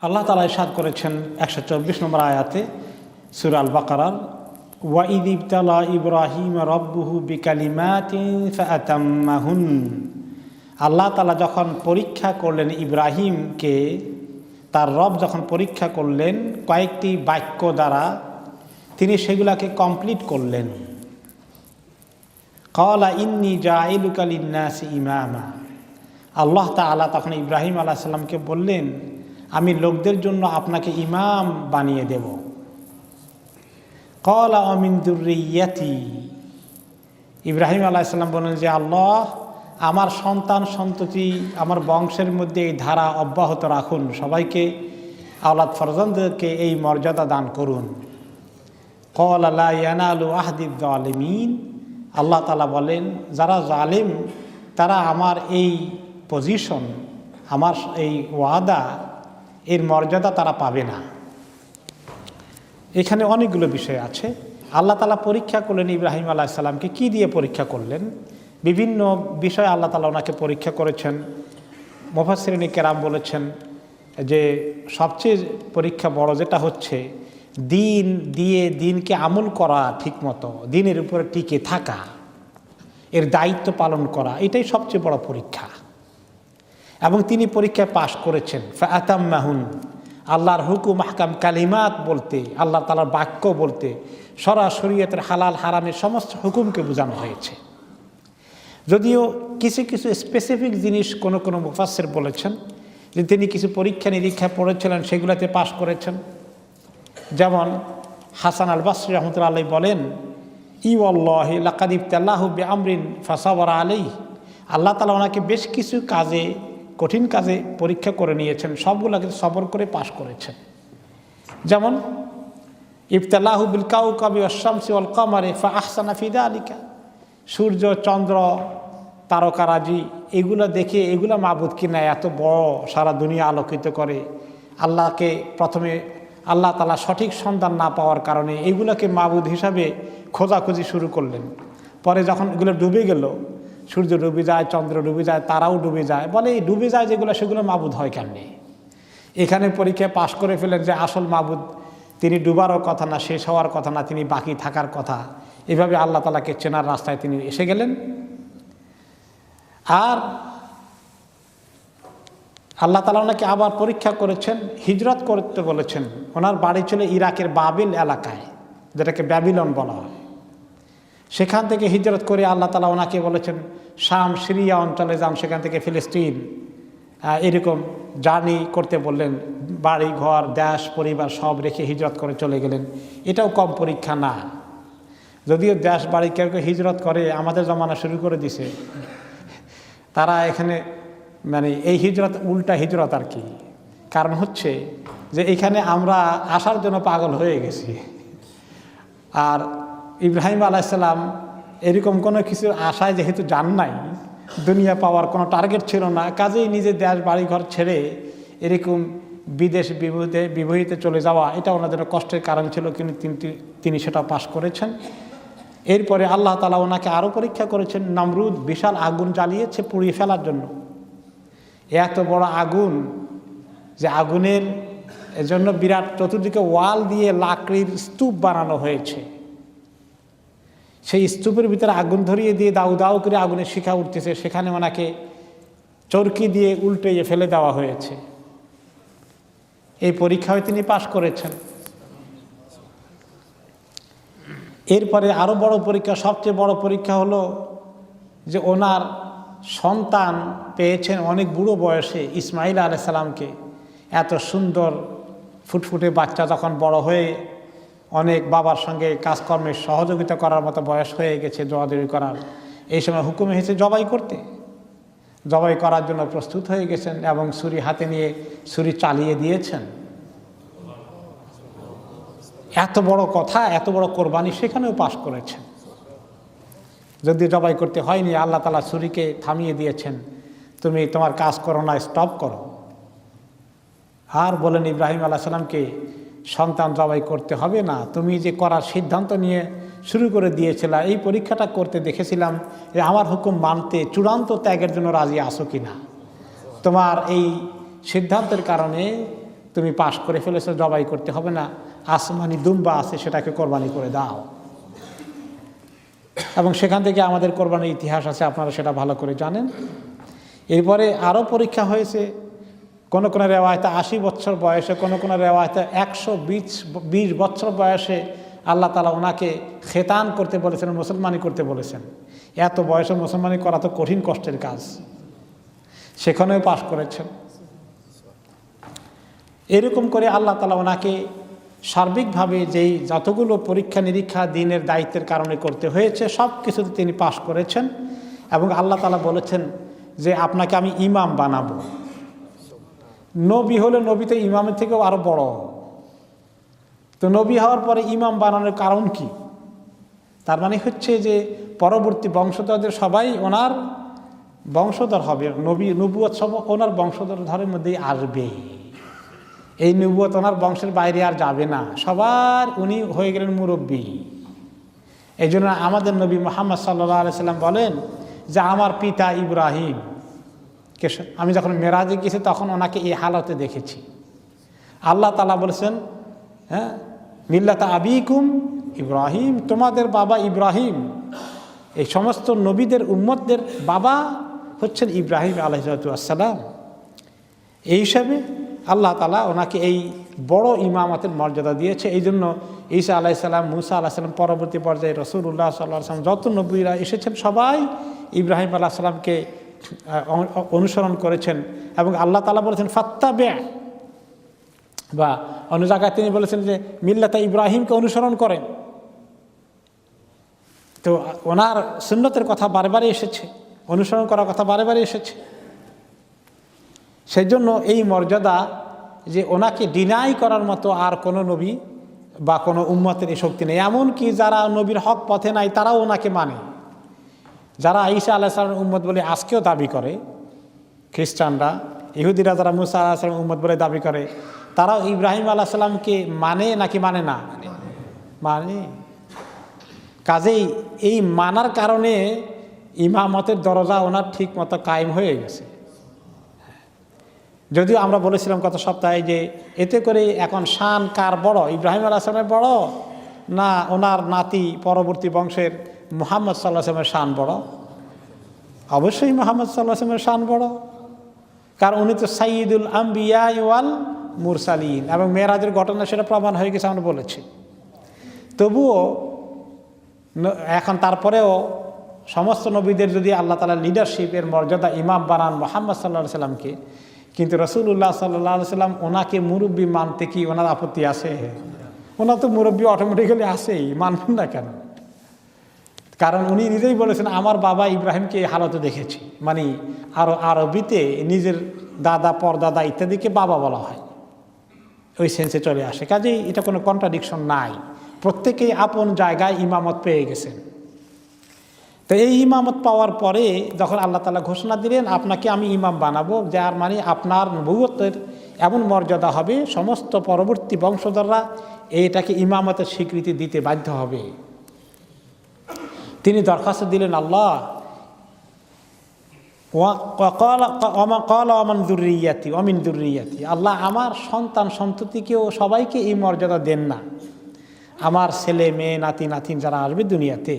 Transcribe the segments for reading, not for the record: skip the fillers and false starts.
আল্লাহ তাআলা ইরশাদ করেছেন 124 নম্বর আয়াতে সূরা আল বাকারার, ওয়া ইয ইবতালা ইব্রাহিম রাব্বুহু বিকালিমাতিন ফাআতাম্মাহুন। আল্লাহ তাআলা যখন পরীক্ষা করলেন ইব্রাহিমকে, তার রব যখন পরীক্ষা করলেন কয়েকটি বাক্য দ্বারা, তিনি সেগুলাকে কমপ্লিট করলেন। ক্বালা ইন্নী জাইলুকা লিন্নাসি ইমামা। আল্লাহ তাআলা তখন ইব্রাহিম আলাইহিস সালামকে বললেন, আমি লোকদের জন্য আপনাকে ইমাম বানিয়ে দেব। ক্বালা ওয়া মিন যুররিয়্যাতি। ইব্রাহিম আলাইহিস সালাম বললেন যে আল্লাহ, আমার সন্তান সন্ততি, আমার বংশের মধ্যে এই ধারা অব্যাহত রাখুন, সবাইকে আওলাদ ফরজন্দকে এই মর্যাদা দান করুন। ক্বালা লা ইয়ানালু আহদিয যালিমিন। আল্লাহ তাআলা বলেন, যারা জালিম তারা আমার এই পজিশন, আমার এই ওয়াদা, এর মর্যাদা তারা পাবে না। এখানে অনেকগুলো বিষয় আছে। আল্লাহ তাআলা পরীক্ষা করলেন ইব্রাহিম আলাইহিস সালামকে। কী দিয়ে পরীক্ষা করলেন? বিভিন্ন বিষয়ে আল্লাহ তাআলা ওনাকে পরীক্ষা করেছেন। মুফাসসিরিন কেরাম বলেছেন যে সবচেয়ে পরীক্ষা বড় যেটা হচ্ছে দিন দিয়ে দিনকে আমল করা, ঠিকমতো দিনের উপরে টিকে থাকা, এর দায়িত্ব পালন করা, এটাই সবচেয়ে বড় পরীক্ষা। এবং তিনি পরীক্ষায় পাশ করেছেন। ফাআতাম্মাহুন, আল্লাহর হুকুম আহকাম কালিমাত বলতে, আল্লাহ তাআলার বাক্য বলতে শরীয়তের হালাল হারামের সমস্ত হুকুমকে বোঝানো হয়েছে। যদিও কিছু কিছু স্পেসিফিক জিনিস কোনো কোনো মুফাসসির বলেছেন যে তিনি কিছু পরীক্ষা নিরীক্ষা পড়েছিলেন, সেগুলোতে পাশ করেছেন। যেমন হাসান আল বসরি রাহমাতুল্লাহ আলাইহি বলেন, ই ওয়াল্লাহি লাকাদ ইবতালাহু বিআমরিন ফাসাবারা আলাইহি। আল্লাহ তাআলা ওনাকে বেশ কিছু কাজে, কঠিন কাজে পরীক্ষা করে নিয়েছেন, সবগুলোকে সবর করে পাশ করেছেন। যেমন ইবতালাহু বিল কাওকাবি ওয়াশ শামসি ওয়াল কামারি ফাআহসানা ফি যালিকা। সূর্য, চন্দ্র, তারকারাজি, এগুলো দেখে এগুলো মাবুদ কিনা, এত বড় সারা দুনিয়া আলোকিত করে। আল্লাহকে প্রথমে আল্লাহ তাআলা সঠিক সন্ধান না পাওয়ার কারণে এগুলোকে মাবুদ হিসাবে খোঁজাখুঁজি শুরু করলেন। পরে যখন এগুলো ডুবে গেল, সূর্য ডুবে যায়, চন্দ্র ডুবে যায়, তারাও ডুবে যায়, বলে এই ডুবে যায় যেগুলো, সেগুলো মাবুদ হয় কেমনি? এখানে পরীক্ষায় পাশ করে ফেলেন যে আসল মাবুদ তিনি ডুবারও কথা না, শেষ হওয়ার কথা না, তিনি বাকি থাকার কথা। এভাবে আল্লাহ তাআলাকে চেনার রাস্তায় তিনি এসে গেলেন। আর আল্লাহ তাআলা ওনাকে আবার পরীক্ষা করেছেন, হিজরত করতে বলেছেন। ওনার বাড়ি ছিল ইরাকের বাবিল এলাকায়, যেটাকে ব্যাবিলন বলা হয়। সেখান থেকে হিজরত করে আল্লাহ তাআলা ওনাকে বলেছেন শাম, সিরিয়া অঞ্চলে যান, সেখান থেকে ফিলিস্তিন, এরকম জার্নি করতে বললেন। বাড়ি ঘর, দেশ, পরিবার সব রেখে হিজরত করে চলে গেলেন। এটাও কম পরীক্ষা না। যদিও দেশ বাড়ি কেউ কেউ হিজরত করে, আমাদের জমানা শুরু করে দিছে তারা। এখানে মানে এই হিজরত উল্টা হিজরত আর কি। কারণ হচ্ছে যে এখানে আমরা আসার জন্য পাগল হয়ে গেছি। আর ইব্রাহিম আলাইহিস সালাম এরকম কোনো কিছু আশায় যেহেতু যান নাই, দুনিয়া পাওয়ার কোনো টার্গেট ছিল না, কাজেই নিজের দেশ বাড়িঘর ছেড়ে এরকম বিদেশ বিভূতিতে চলে যাওয়া, এটা ওনাদের কষ্টের কারণ ছিল, কিন্তু তিনি সেটা পাশ করেছেন। এরপরে আল্লাহ তাআলা ওনাকে আরও পরীক্ষা করেছেন। নমরুদ বিশাল আগুন জ্বালিয়েছে পুড়িয়ে ফেলার জন্য। এত বড় আগুন যে আগুনের জন্য বিরাট চতুর্দিকে ওয়াল দিয়ে লাকড়ির স্তূপ বানানো হয়েছে। সেই স্তূপের ভিতরে আগুন ধরিয়ে দিয়ে দাউ দাউ করে আগুনের শিখা উঠতেছে, সেখানে ওনাকে চরকি দিয়ে উল্টে ফেলে দেওয়া হয়েছে। এই পরীক্ষায় তিনি পাশ করেছেন। এরপরে আরও বড় পরীক্ষা, সবচেয়ে বড় পরীক্ষা হলো যে ওনার সন্তান পেয়েছেন অনেক বুড়ো বয়সে, ইসমাইল আলাইহিস সালামকে। এত সুন্দর ফুটফুটে বাচ্চা যখন বড় হয়ে অনেক বাবার সঙ্গে কাজকর্মে সহযোগিতা করার মতো বয়স হয়ে গেছে, দৌড়াদৌড়ি করার, এই সময় হুকুম হয়েছে জবাই করতে। জবাই করার জন্য প্রস্তুত হয়ে গেছেন এবং ছুরি হাতে নিয়ে ছুরি চালিয়ে দিয়েছেন। এত বড় কথা, এত বড় কোরবানি, সেখানেও পাশ করেছেন। যদি জবাই করতে হয়নি, আল্লাহ তাআলা ছুরিকে থামিয়ে দিয়েছেন, তুমি তোমার কাজ করো না, স্টপ করো। আর বলেন ইব্রাহিম আলাইহিস সালামকে, সন্তান জবাই করতে হবে না, তুমি যে করার সিদ্ধান্ত নিয়ে শুরু করে দিয়েছিলা, এই পরীক্ষাটা করতে দেখেছিলাম যে আমার হুকুম মানতে চূড়ান্ত ত্যাগের জন্য রাজি আছো কিনা। তোমার এই সিদ্ধান্তের কারণে তুমি পাশ করে ফেলেছো, জবাই করতে হবে না, আসমানি দুম্বা আছে সেটাকে কোরবানি করে দাও। এবং সেখান থেকে আমাদের কোরবানির ইতিহাস আছে, আপনারা সেটা ভালো করে জানেন। এরপরে আরও পরীক্ষা হয়েছে, কোনো কোনো রেওয়ায়তে 80 বছর বয়সে, কোনো কোনো রেওয়ায়তে 120 বছর বয়সে আল্লাহ তাআলা ওনাকে খেতান করতে বলেছেন, মুসলমানি করতে বলেছেন। এত বয়সে মুসলমানি করা তো কঠিন কষ্টের কাজ, সেখানেও পাশ করেছেন। এরকম করে আল্লাহ তাআলা ওনাকে সার্বিকভাবে যেই যতগুলো পরীক্ষা নিরীক্ষা দিনের দায়িত্বের কারণে করতে হয়েছে সব কিছুতে তিনি পাশ করেছেন। এবং আল্লাহ তাআলা বলেছেন যে আপনাকে আমি ইমাম বানাবো। নবী হলে নবী তো ইমামের থেকেও আরো বড়, তো নবী হওয়ার পরে ইমাম বানানোর কারণ কি? তার মানে হচ্ছে যে পরবর্তী বংশধরদের সবাই ওনার বংশধর হবে, নবুয়ত সব ওনার বংশধরের মধ্যেই আসবে। এই নবুয়ত ওনার বংশের বাইরে আর যাবে না, সবার উনি হয়ে গেলেন মুরব্বী। এই জন্য আমাদের নবী মুহাম্মদ সাল্লাল্লাহু আলাইহি সাল্লাম বলেন যে আমার পিতা ইব্রাহিম, আমি যখন মেরাজে গেছি তখন ওনাকে এই হালতে দেখেছি। আল্লাহ তাআলা বলেছেন, হ্যাঁ, মিল্লাতা আবিকুম ইব্রাহিম, তোমাদের বাবা ইব্রাহিম। এই সমস্ত নবীদের উম্মতদের বাবা হচ্ছেন ইব্রাহিম আলাইহিস সালাম। এই হিসাবে আল্লাহ তাআলা ওনাকে এই বড় ইমামতের মর্যাদা দিয়েছে। এই জন্য ঈসা আলাইহিস সালাম, মুসা আলাইহিস সালাম, পরবর্তী পর্যায়ে রাসূলুল্লাহ সাল্লাল্লাহু আলাইহি ওয়াসাল্লাম, যত নবীরা এসেছেন সবাই ইব্রাহিম আলাইহিস সালামকে অনুসরণ করেছেন। এবং আল্লাহ তাআলা বলেছেন ফাত্তাবি', বা অন্য জায়গায় তিনি বলেছেন যে মিল্লাতা ইব্রাহিমকে অনুসরণ করেন। তো ওনার সুন্নতের কথা বারবারই এসেছে, অনুসরণ করার কথা বারবারই এসেছে। সেই জন্য এই মর্যাদা যে ওনাকে ডিনাই করার মতো আর কোনো নবী বা কোনো উম্মতের এই শক্তি নেই। এমনকি যারা নবীর হক পথে নাই তারাও ওনাকে মানে। যারা ঈসা আলাইহিস সালামের উম্মত বলে আজকেও দাবি করে, খ্রিস্টানরা, ইহুদিরা যারা মুসা আলাইহিস সালামের উম্মত বলে দাবি করে, তারাও ইব্রাহিম আলাইহিস সালামকে মানে নাকি মানে না? মানে। কাজেই এই মানার কারণে ইমামতের দরজা ওনার ঠিক মতো কায়েম হয়ে গেছে। যদিও আমরা বলেছিলাম গত সপ্তাহে যে এতে করে এখন শান কার বড়, ইব্রাহিম আলাইহিস সালামের বড় না ওনার নাতি পরবর্তী বংশের মুহাম্মদ সাল্লাল্লাহু আলাইহি ওয়াসাল্লামের শান বড়? অবশ্যই মুহাম্মদ সাল্লাল্লাহু আলাইহি ওয়াসাল্লামের শান বড়, কারণ উনি তো সাইয়্যিদুল আম্বিয়া ওয়াল মুরসালিন, এবং মেরাজের ঘটনা সেটা প্রমাণ হয়ে গেছে, আমরা বলেছি। তবুও এখন তারপরেও সমস্ত নবীদের যদি আল্লাহ তাআলা লিডারশিপের মর্যাদা ইমাম বানান মুহাম্মদ সাল্লাল্লাহু আলাইহি সাল্লামকে, কিন্তু রাসূলুল্লাহ সাল্লাল্লাহু আলাইহি সাল্লাম ওনাকে মুরব্বী মানতে কি ওনার আপত্তি আছে? ওনার তো মুরব্বী অটোমেটিক্যালি আসেই, মানবেন না কেন? কারণ উনি নিজেই বলেছেন আমার বাবা ইব্রাহিমকে এই হালতে দেখেছি। মানে আরবিতে নিজের দাদা, পরদাদা ইত্যাদিকে বাবা বলা হয়, ওই সেন্সে চলে আসে। কাজেই এটা কোনো কন্ট্রাডিকশন নাই, প্রত্যেকেই আপন জায়গায় ইমামত পেয়ে গেছেন। তো এই ইমামত পাওয়ার পরে যখন আল্লাহ তাআলা ঘোষণা দিলেন আপনাকে আমি ইমাম বানাবো, যার মানে আপনার নবুয়তের এমন মর্যাদা হবে সমস্ত পরবর্তী বংশধররা এটাকে ইমামতের স্বীকৃতি দিতে বাধ্য হবে। তিনি দরখাস্ত দিলেন, আল্লাহ আল্লাহ আমার সন্তান সন্ততিকেও সবাইকে এই মর্যাদা দেন না। আমার ছেলে মেয়ে নাতি নাতিন যারা আসবে দুনিয়াতে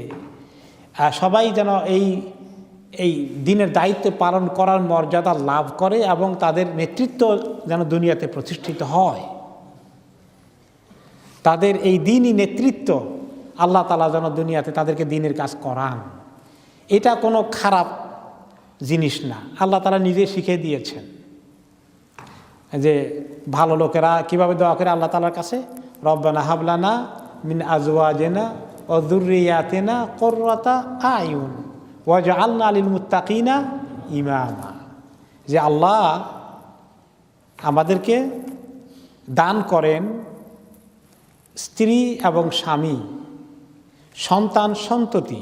সবাই যেন এই দিনের দায়িত্ব পালন করার মর্যাদা লাভ করে এবং তাদের নেতৃত্ব যেন দুনিয়াতে প্রতিষ্ঠিত হয়। তাদের এই দিনই নেতৃত্ব আল্লাহ তাআলা যেন দুনিয়াতে তাদেরকে দিনের কাজ করান। এটা কোনো খারাপ জিনিস না, আল্লাহ তাআলা নিজে শিখিয়ে দিয়েছেন যে ভালো লোকেরা কিভাবে দোয়া করে আল্লাহ তাআলার কাছে, রব্বানা হাবলানা মিন আজওয়াজিনা ওয়া যুররিয়াতিনা কুররাতা আয়ুন ওয়াজআলনা লিল মুত্তাকিনা ইমামা। যে আল্লাহ আমাদেরকে দান করেন স্ত্রী এবং স্বামী, সন্তান সন্ততি,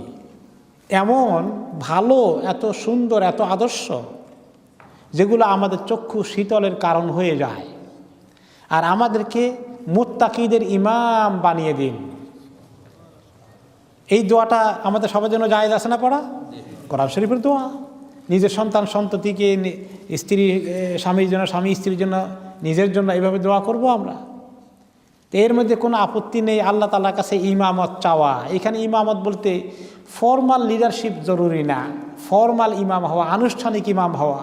এমন ভালো, এত সুন্দর, এত আদর্শ যেগুলো আমাদের চক্ষু শীতলের কারণ হয়ে যায়, আর আমাদেরকে মুত্তাকিদের ইমাম বানিয়ে দিন। এই দোয়াটা আমাদের সবার জন্য জায়েজ আছে না পড়া? কোরআন শরীফের দোয়া। নিজের সন্তান সন্ততিকে স্ত্রী স্বামীর জন্য, স্বামী স্ত্রীর জন্য নিজের জন্য এইভাবে দোয়া করব আমরা? তো এর মধ্যে কোনো আপত্তি নেই আল্লাহ তাআলার কাছে ইমামত চাওয়া। এখানে ইমামত বলতে ফর্মাল লিডারশিপ জরুরি না, ফর্মাল ইমাম হওয়া, আনুষ্ঠানিক ইমাম হওয়া।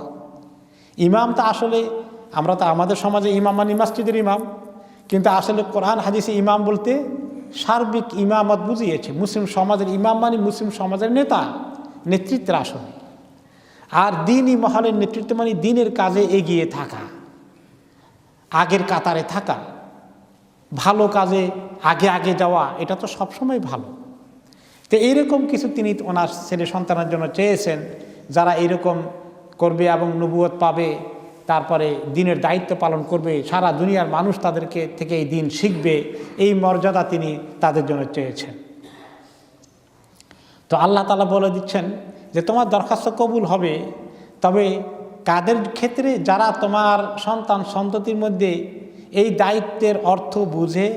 ইমাম তো আসলে আমরা তো আমাদের সমাজে ইমাম মানে মসজিদের ইমাম, কিন্তু আসলে কোরআন হাদিসে ইমাম বলতে সার্বিক ইমামত বুঝিয়েছে। মুসলিম সমাজের ইমাম মানে মুসলিম সমাজের নেতা, নেতৃত্বের আসনে। আর দ্বীনি মহলের নেতৃত্ব মানে দ্বীনের কাজে এগিয়ে থাকা, আগের কাতারে থাকা, ভালো কাজে আগে আগে যাওয়া, এটা তো সবসময় ভালো। তো এইরকম কিছু তিনি ওনার ছেলে সন্তানের জন্য চেয়েছেন, যারা এইরকম করবে এবং নবুয়ত পাবে, তারপরে দ্বীনের দায়িত্ব পালন করবে, সারা দুনিয়ার মানুষ তাদেরকে থেকে এই দ্বীন শিখবে, এই মর্যাদা তিনি তাদের জন্য চেয়েছেন। তো আল্লাহ তাআলা বলে দিচ্ছেন যে তোমার দরখাস্ত কবুল হবে, তবে কাদের ক্ষেত্রে? যারা তোমার সন্তান সন্ততির মধ্যে এই দায়িত্বের অর্থ বুঝে,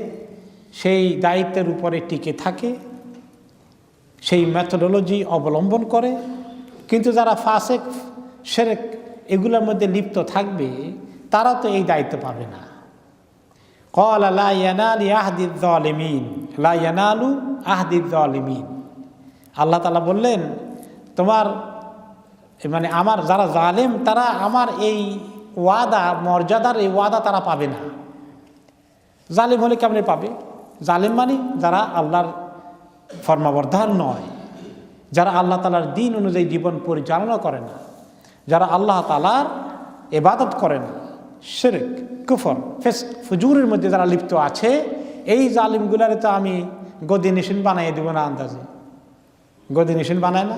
সেই দায়িত্বের উপরে টিকে থাকে, সেই মেথোডোলজি অবলম্বন করে। কিন্তু যারা ফাসেক, শিরক এগুলোর মধ্যে লিপ্ত থাকবে, তারা তো এই দায়িত্ব পাবে না। ক্বালা লা ইয়ানালু আহদিয যালিমিন, লা ইয়ানালু আহদিয যালিমিন। আল্লাহ তাআলা বললেন তোমার মানে আমার যারা জালেম, তারা আমার এই ওয়াদা, মর্যাদার এই ওয়াদা তারা পাবে না। জালিম হলে কেমনে পাবে? জালিম মানে যারা আল্লাহর ফরমাবরদার নয়, যারা আল্লাহ তাআলার দ্বীন অনুযায়ী জীবন পরিচালনা করে না, যারা আল্লাহ তাআলার ইবাদত করে না, শিরক, কুফর, ফিসক, ফুজুরের মধ্যে যারা লিপ্ত আছে, এই জালিমগুলারে তো আমি গদি নিশিন বানিয়ে দেব না আন্দাজে। গদি নিশিন বানায় না,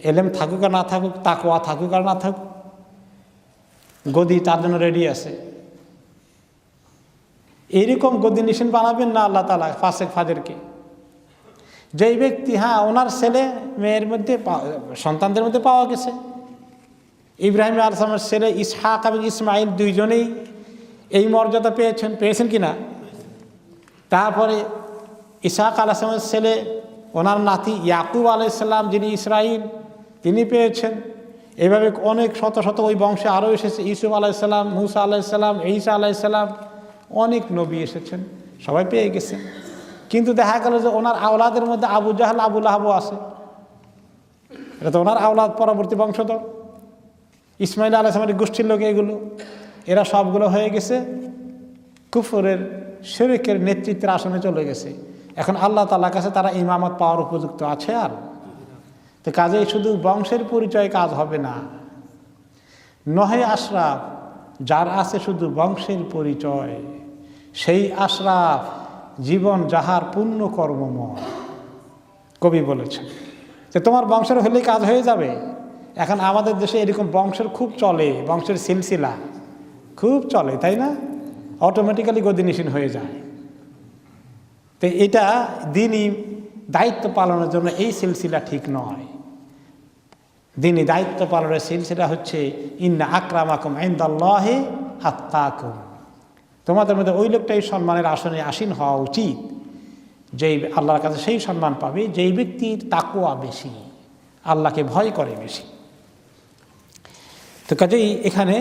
এলেম থাকুক আর না থাকুক, তাকওয়া থাকুক আর না থাকুক, গদি তার জন্য রেডি আছে। এইরকম গদি নিশিন বানাবেন না আল্লাহ তাআলা ফাসেক ফাজেরকে। যেই ব্যক্তি, হ্যাঁ, ওনার ছেলে মেয়ের মধ্যে, সন্তানদের মধ্যে পাওয়া গেছে, ইব্রাহিম আলাইহিস সালামের ছেলে ইসহাক এবং ইসমাইল দুইজনেই এই মর্যাদা পেয়েছেন কিনা? তারপরে ইসহাক আলাইহিস সালামের ছেলে, ওনার নাতি ইয়াকুব আলাইহিস সালাম যিনি ইসরাইল, তিনি পেয়েছেন। এইভাবে অনেক শত শত ওই বংশে আরও এসেছে, ইউসুফ আলাইহিস সালাম, মুসা আলাইহিস সালাম, ঈসা আলাইহিস সালাম, অনেক নবী এসেছেন, সবাই পেয়ে গেছেন। কিন্তু দেখা গেল যে ওনার আওলাদের মধ্যে আবু জাহল, আবু লাহাবও আছে। এটা তো ওনার আওলাদ, পরবর্তী বংশধর। ইসমাইল আলাইহিস সালামের গোষ্ঠীর লোক এগুলো, এরা সবগুলো হয়ে গেছে কুফরের, শিরকের নেতৃত্বের আসনে চলে গেছে। এখন আল্লাহ তাআলার কাছে তারা ইমামত পাওয়ার উপযুক্ত আছে? আর তো কাজেই শুধু বংশের পরিচয় কাজ হবে না। নহে আশরাফ, যার আছে শুধু বংশের পরিচয়, সেই আশরাফ জীবন যাহার পূর্ণ কর্মময়। কবি বলেছেন যে তোমার বংশের হলেই কাজ হয়ে যাবে। এখন আমাদের দেশে এরকম বংশের খুব চলে, বংশের সিলসিলা খুব চলে, তাই না? অটোমেটিক্যালি গদিনিশীন হয়ে যায়। তো এটা দ্বীনি দায়িত্ব পালনের জন্য এই সিলসিলা ঠিক নয়। দ্বীনি দায়িত্ব পালনের সিলসিলা হচ্ছে ইন্না আকরামাকুম ইনদাল্লাহি আত্তাকুম। তোমাদের মধ্যে ওই লোকটাই সম্মানের আসনে আসীন হওয়া উচিত, যেই আল্লাহর কাছে সেই সম্মান পাবে যেই ব্যক্তির তাকওয়া বেশি, আল্লাহকে ভয় করে বেশি। তো কাজেই এখানে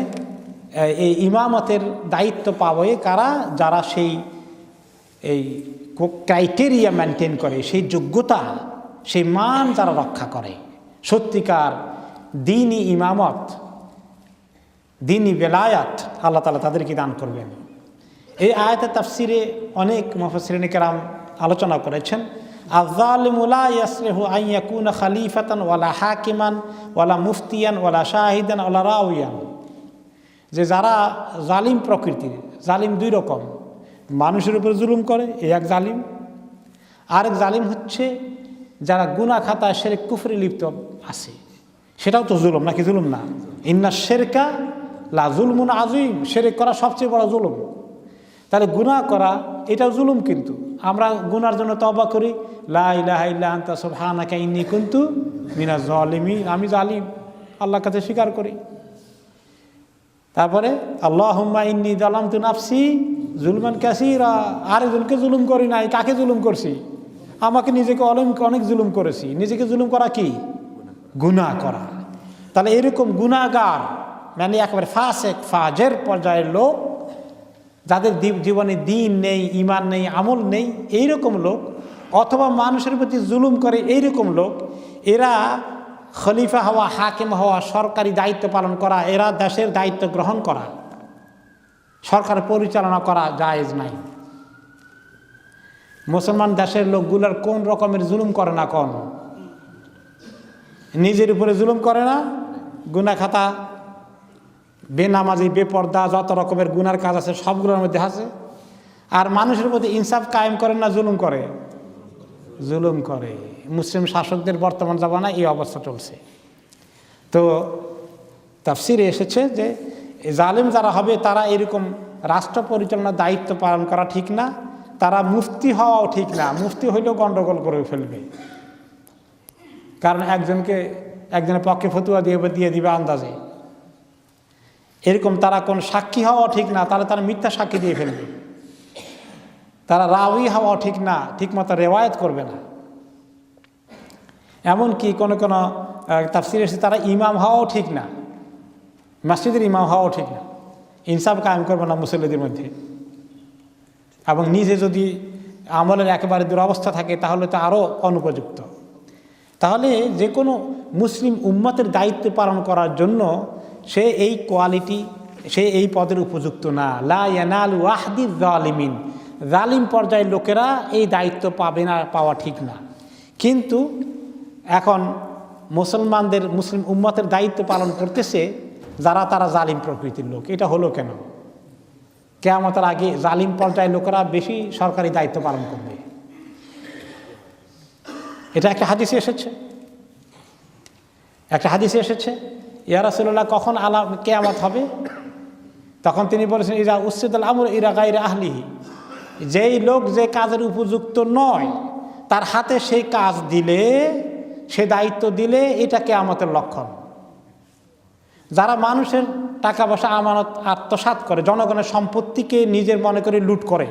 এই ইমামতের দায়িত্ব পাবে কারা? যারা সেই এই ক্রাইটেরিয়া মেনটেন করে, সেই যোগ্যতা, সেই মান যারা রক্ষা করে, সত্যিকার দ্বীনি ইমামত, দ্বীনি বেলায়াত আল্লাহ তাআলা তাদেরকে দান করবেন। এই আয়াতের তাফসিরে অনেক মুফাসসিরিন কেরাম আলোচনা করেছেন। আয-যালিমু লা ইয়াসলিহু আন ইয়াকুনা খলিফাতান ওয়ালা হাকিমান ওয়ালা মুফতিয়ান ওয়ালা শাহিদান ওয়ালা রাউয়ান। যে যারা জালিম প্রকৃতির, জালিম দুই রকম, মানুষের উপর জুলুম করে, এই এক জালিম। আরেক জালিম হচ্ছে যারা গুনাহ খাতা শিরক কুফরে লিপ্ত আছে, সেটাও তো জুলুম, নাকি জুলুম না? ইন্না শিরকা লা যুলমুন আযীম, শিরক করা সবচেয়ে বড় জুলুম। তাহলে গুনাহ করা এটাও জুলুম, কিন্তু আমরা গুনার জন্য তওবা করি, লা ইলাহা ইল্লা আনতা সুবহানাকা ইন্নী কুনতু মিনাজ জালিমিন, আমি জালিম, আল্লাহর কাছে স্বীকার করি। তারপরে আল্লাহুম্মা ইন্নী যালামতু নাফসি জুলমান কাসীরা, আরেকজনকে জুলুম করি নাই, কাকে জুলুম করছি? আমাকে নিজেকে অনেক জুলুম করেছি। নিজেকে জুলুম করা কি? গুনাহ করা। তাহলে এরকম গুনাহগার মানে একেবারে ফাসেক ফাজের পর্যায়ের লোক, যাদের জীবনে দিন নেই, ইমান নেই, আমল নেই, এইরকম লোক, অথবা মানুষের প্রতি জুলুম করে এইরকম লোক, এরা খলিফা হওয়া, হাকিম হওয়া, সরকারি দায়িত্ব পালন করা, এরা দেশের দায়িত্ব গ্রহণ করা, সরকার পরিচালনা করা জায়েজ নাই। মুসলমান দেশের লোকগুলোর কোন রকমের জুলুম করে না, কোন নিজের উপরে জুলুম করে না, গুনাহ খাতা, বেনামাজি, বেপর্দা, যত রকমের গুনার কাজ আছে সবগুলোর মধ্যে আছে। আর মানুষের প্রতি ইনসাফ কায়েম করে না, জুলুম করে, জুলুম করে। মুসলিম শাসকদের বর্তমান জামানায় এই অবস্থা চলছে। তো তাফসিরে এসেছে যে জালিম যারা হবে তারা এরকম রাষ্ট্র পরিচালনার দায়িত্ব পালন করা ঠিক না, তারা মুফতি হওয়াও ঠিক না, মুফতি হইলেও গণ্ডগোল করে ফেলবে। কারণ একজনের পক্ষে ফতুয়া দিয়ে দিবে আন্দাজে। এরকম তারা কোন সাক্ষী হওয়াও ঠিক না, তারা মিথ্যা সাক্ষী দিয়ে ফেলবে। তারা রাওয়ী হওয়াও ঠিক না, ঠিকমতো রেওয়ায়েত করবে না। এমনকি কোনো তাফসিরে এসে তারা ইমাম হওয়াও ঠিক না, মসজিদের ইমাম হওয়াও ঠিক না, ইনসাফ কায়েম করবে না মুসল্লিদের মধ্যে। এবং নিজে যদি আমলের একেবারে দুরবস্থা থাকে তাহলে তো আরও অনুপযুক্ত। তাহলে যে কোনো মুসলিম উম্মতের দায়িত্ব পালন করার জন্য সে এই কোয়ালিটি, সে এই পদের উপযুক্ত না। লা ইয়ানালু আহদিজ জালিমিন, জালিম পর্যায়ের লোকেরা এই দায়িত্ব পাবে না, পাওয়া ঠিক না। কিন্তু এখন মুসলিম উম্মতের দায়িত্ব পালন করতেছে যারা, তারা জালিম প্রকৃতির লোক। এটা হলো কেন? কিয়ামতের আগে জালিম পর্যায়ের লোকেরা বেশি সরকারি দায়িত্ব পালন করবে। এটা একটা হাদিসে এসেছে, ইয়া রাসূলুল্লাহ কখন কিয়ামত হবে? তখন তিনি বলেছেন, ইরা উসিদাল আমর ইরা গায়রে আহলিহি, যেই লোক যে কাজের উপযুক্ত নয় তার হাতে সেই কাজ দিলে, সে দায়িত্ব দিলে, এটা কিয়ামতের লক্ষণ। যারা মানুষের টাকা পয়সা আমানত আত্মসাৎ করে, জনগণের সম্পত্তিকে নিজের মনে করে লুট করে,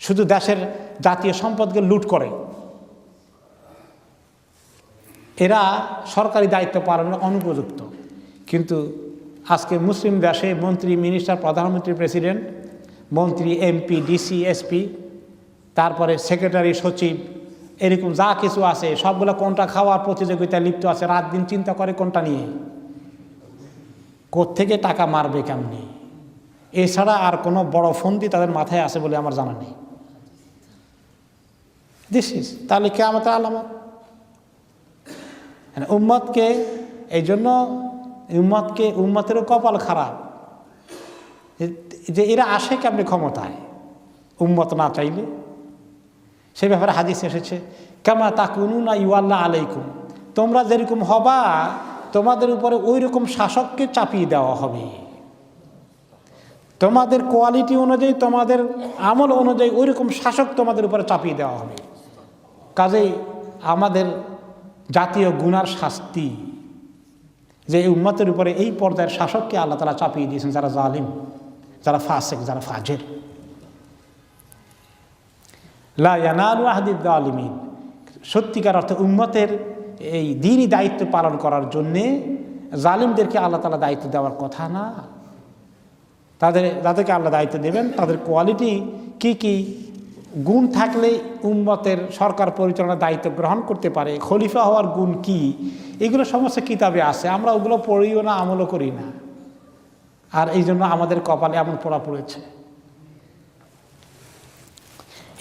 শুধু দেশের জাতীয় সম্পদকে লুট করে, এরা সরকারি দায়িত্ব পালনের অনুপযুক্ত। কিন্তু আজকে মুসলিম দেশে মন্ত্রী, মিনিস্টার, প্রধানমন্ত্রী, প্রেসিডেন্ট, মন্ত্রী, এমপি, ডিসি, এসপি, তারপরে সেক্রেটারি, সচিব, এরকম যা কিছু আছে সবগুলো কোনটা খাওয়ার প্রতিযোগিতায় লিপ্ত আছে। রাত দিন চিন্তা করে কোনটা নিয়ে কোত্থেকে টাকা মারবে কেমনি। এছাড়া আর কোনো বড় ফন্দি তাদের মাথায় আছে বলে আমার জানা নেই। তাহলে কিয়ামতের আলামত। উম্মতকে, এই জন্য উম্মতেরও কপাল খারাপ যে এরা আসে কেমনি ক্ষমতায়, উম্মত না চাইলে। সে ব্যাপারে হাদিস এসেছে, কামা তাকুনুনা ইউআল্লাহ আলাইকুম, তোমরা যেরকম হবা তোমাদের উপরে ওই রকম শাসককে চাপিয়ে দেওয়া হবে। তোমাদের কোয়ালিটি অনুযায়ী, তোমাদের আমল অনুযায়ী ওই রকম শাসক তোমাদের উপরে চাপিয়ে দেওয়া হবে। কাজেই আমাদের জাতীয় গুনার শাস্তি যে এই উম্মতের উপরে এই পর্যায়ের শাসককে আল্লাহ তাআলা চাপিয়ে দিয়েছেন, যারা জালিম, যারা ফাসিক, যারা ফাজের। লা ইয়ানালু আহদিজ জালিমিন, সত্যিকার অর্থে উম্মতের এই দ্বীনি দায়িত্ব পালন করার জন্যে জালিমদেরকে আল্লাহ তাআলা দায়িত্ব দেওয়ার কথা না। যাদেরকে আল্লাহ দায়িত্ব দেবেন তাদের কোয়ালিটি কি কি, গুণ থাকলে উম্মতের সরকার পরিচালনার দায়িত্ব গ্রহণ করতে পারে, খলিফা হওয়ার গুণ কি, এগুলো সমস্ত কিতাবে আছে। আমরা ওগুলো পড়িও না, আমলও করি না। আর এই জন্য আমাদের কপালে এমন পড়া পড়েছে।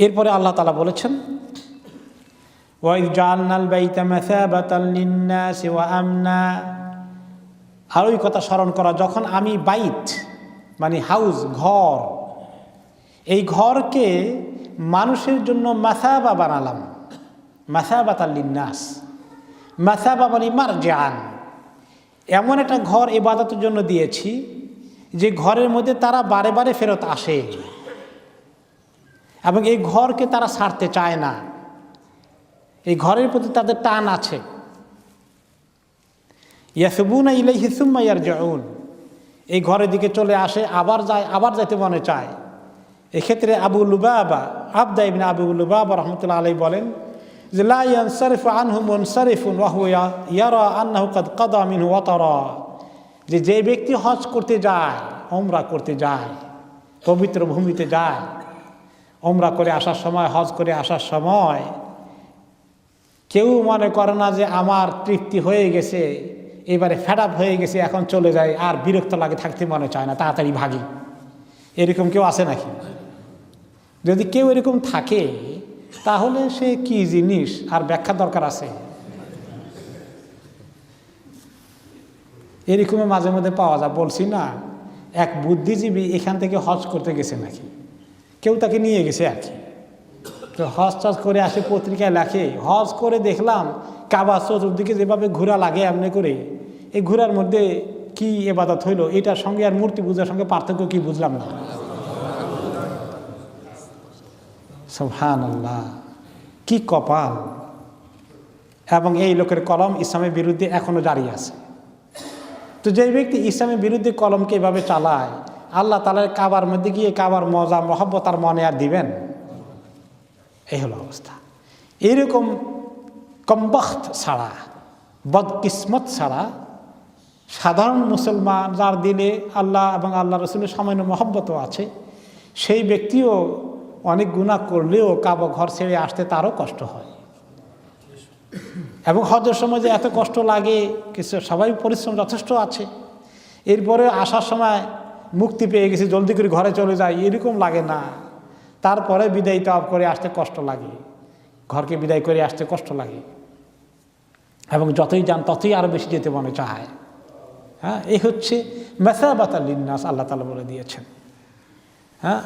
এরপরে আল্লাহ তাআলা বলেছেন, ওয়াইয জাআলনাল বাইতা মাসাবাতাল লিন্নাসি ওয়া আমনা, আর ওই কথা স্মরণ করা যখন আমি বাইত মানে হাউস, ঘর, এই ঘরকে মানুষের জন্য মাসাবা বানালাম। মাসাবাতাল লিন্নাস, মাসাবা মানে মারজান, এমন একটা ঘর ইবাদতের জন্য দিয়েছি যে ঘরের মধ্যে তারা বারে বারে ফেরত আসে এবং এই ঘরকে তারা ছাড়তে চায় না। এই ঘরের প্রতি তাদের টান আছে। ইয়াসবুনা ইলাইহি সুম্মা ইয়ারজিউন, এই ঘরের দিকে চলে আসে, আবার যাইতে মনে চায়। এক্ষেত্রে আবু লুবাবা, আবদা ইবনে আবু লুবাবা রাহমাতুল্লাহ আলাইহি বলেন যে লা ইয়ানসারিফু আনহু মুনসারিফুন ওয়া হুয়া ইয়ারা আন্নাহু ক্বাদ কাদা মিনহু ওয়াতারা, যে ব্যক্তি হজ করতে যায়, ওমরা করতে যায়, পবিত্র ভূমিতে যায়, ওমরা করে আসার সময়, হজ করে আসার সময় কেউ মনে করে না যে আমার তৃপ্তি হয়ে গেছে, এবারে ফেড আপ হয়ে গেছে, এখন চলে যায়, আর বিরক্ত লাগে, থাকতে মনে চায় না, তাড়াতাড়ি ভাগি। এরকম কেউ আছে নাকি? যদি কেউ এরকম থাকে তাহলে সে কি জিনিস আর ব্যাখ্যা দরকার আছে? এরকম মাঝে মধ্যে পাওয়া যায়। বলছি না, এক বুদ্ধিজীবী এখান থেকে হজ করতে গেছে নাকি, কেউ তাকে নিয়ে গেছে আর কি। তো হজ টজ করে আসে, পত্রিকায় লেখে, হজ করে দেখলাম কাবা চতুর্দিকে যেভাবে ঘোরা লাগে এমনি করে, এই ঘোরার মধ্যে কি ইবাদত হইল, এটার সঙ্গে আর মূর্তি পূজার সঙ্গে পার্থক্য কি বুঝলাম না। সুবহানাল্লাহ, কি কপাল! এবং এই লোকের কলম ইসলামের বিরুদ্ধে এখনো জারি আছে। তো যে ব্যক্তি ইসলামের বিরুদ্ধে কলমকে এভাবে চালায়, আল্লাহ তাআলার কাবার মধ্যে গিয়ে কাবার মজা মহব্বত আর মনে আর দিবেন? এই হলো অবস্থা। এইরকম কমবখ্ত ছাড়া, বদকিসমত ছাড়া সাধারণ মুসলমান, যার দিলে আল্লাহ এবং আল্লাহ রসুলের সামান্য মহব্বতও আছে, সেই ব্যক্তিও অনেক গুনাহ করলেও কাবা ঘর ছেড়ে আসতে তারও কষ্ট হয়। এবং হজের সময় যে এত কষ্ট লাগে, কিছু সবাই পরিশ্রম যথেষ্ট আছে, এরপরে আসার সময় মুক্তি পেয়ে গেছি, জলদি করে ঘরে চলে যাই, এরকম লাগে না। তারপরে বিদায় তওয়াব করে আসতে কষ্ট লাগে, ঘরকে বিদায় করে আসতে কষ্ট লাগে, এবং যতই যান ততই আরও বেশি যেতে মনে চায়। হ্যাঁ, এই হচ্ছে মাসাবাতাল লিন্নাস, আল্লাহ তাআলা বলে দিয়েছেন। হ্যাঁ,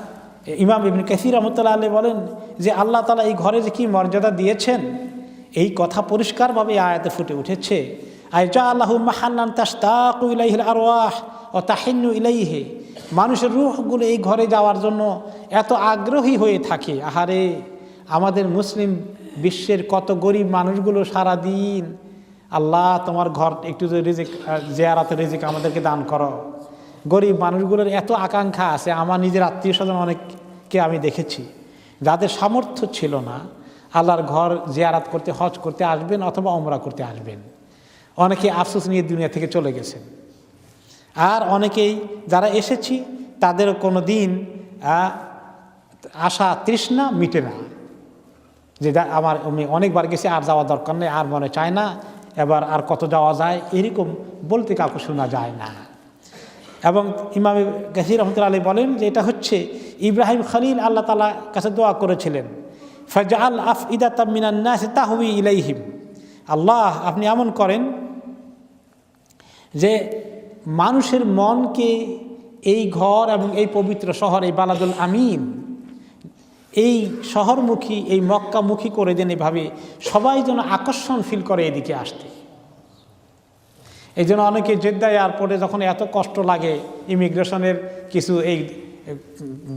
ইমাম ইবনে কাসির রাহমাতুল্লাহ আলাইহি বলেন যে আল্লাহ তাআলা এই ঘরে যে কি মর্যাদা দিয়েছেন, এই কথা পরিষ্কারভাবে আয়াতে ফুটে উঠেছে। আইজাআলাহু মাহাল্লান তাশতাকু ইলাইহিল আরওয়াহ ওয়া তাহিন্নু ইলাইহি, মানুষের রূহগুলো এই ঘরে যাওয়ার জন্য এত আগ্রহী হয়ে থাকে। আহারে, আমাদের মুসলিম বিশ্বের কত গরিব মানুষগুলো সারা দিন, আল্লাহ তোমার ঘর একটু রিজিক, জিয়ারাতের রিজিক আমাদেরকে দান করো। গরিব মানুষগুলোর এত আকাঙ্ক্ষা আছে। আমার নিজের আত্মীয় স্বজন অনেককে আমি দেখেছি, যাদের সামর্থ্য ছিল না আল্লাহর ঘর জিয়ারাত করতে, হজ করতে আসবেন অথবা ওমরা করতে আসবেন, অনেকে আফসোস নিয়ে দুনিয়া থেকে চলে গেছেন। আর অনেকেই যারা এসেছি তাদের কোনো দিন আশা তৃষ্ণা মিটে না, যে আমার অনেকবার গেছি, আর যাওয়া দরকার নেই, আর মনে চায় না, এবার আর কত যাওয়া যায়, এরকম বলতে কাউকে শোনা যায় না। এবং ইমাম কাসির রাহমাতুল্লাহ আলাইহি বলেন যে এটা হচ্ছে ইব্রাহিম খলিল আল্লাহ তাআলা কাছে দোয়া করেছিলেন, ফাজআল আফইদাতাম মিনান নাস তাহউই ইলাইহিম, আল্লাহ আপনি এমন করেন যে মানুষের মনকে এই ঘর এবং এই পবিত্র শহর, এই বালাদুল আমিন, এই শহরমুখী, এই মক্কামুখী করে দেন, এভাবে সবাই যেন আকর্ষণ ফিল করে এদিকে আসতে। এই জন্য অনেকে জেদ্দা এয়ারপোর্টে যখন এত কষ্ট লাগে ইমিগ্রেশনের কিছু এই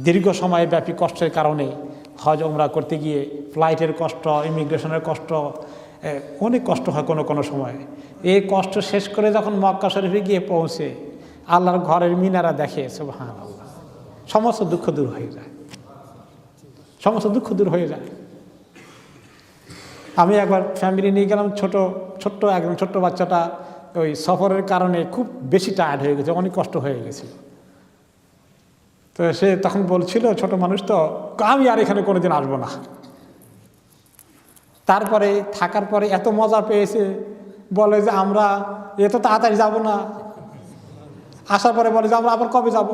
দীর্ঘ সময়ব্যাপী কষ্টের কারণে, হজ ওমরা করতে গিয়ে ফ্লাইটের কষ্ট, ইমিগ্রেশনের কষ্ট, অনেক কষ্ট হয় কোনো কোনো সময়। এই কষ্ট শেষ করে যখন মক্কা শরীফে গিয়ে পৌঁছে আল্লাহর ঘরের মিনারা দেখে, সুবহানাল্লাহ, সমস্ত দুঃখ দূর হয়ে যায়, সমস্ত দুঃখ দূর হয়ে যায়। আমি একবার ফ্যামিলি নিয়ে গেলাম, একদম ছোট্ট বাচ্চাটা ওই সফরের কারণে খুব বেশি টায়ার্ড হয়ে গেছে, অনেক কষ্ট হয়ে গেছিল। তো সে তখন বলছিল, ছোট মানুষ তো, আমি আর এখানে কোনোদিন আসবো না। তারপরে থাকার পরে এত মজা পেয়েছে, বলে যে আমরা এত তাড়াতাড়ি যাব না। আসার পরে বলে যে আমরা আবার কবে যাব।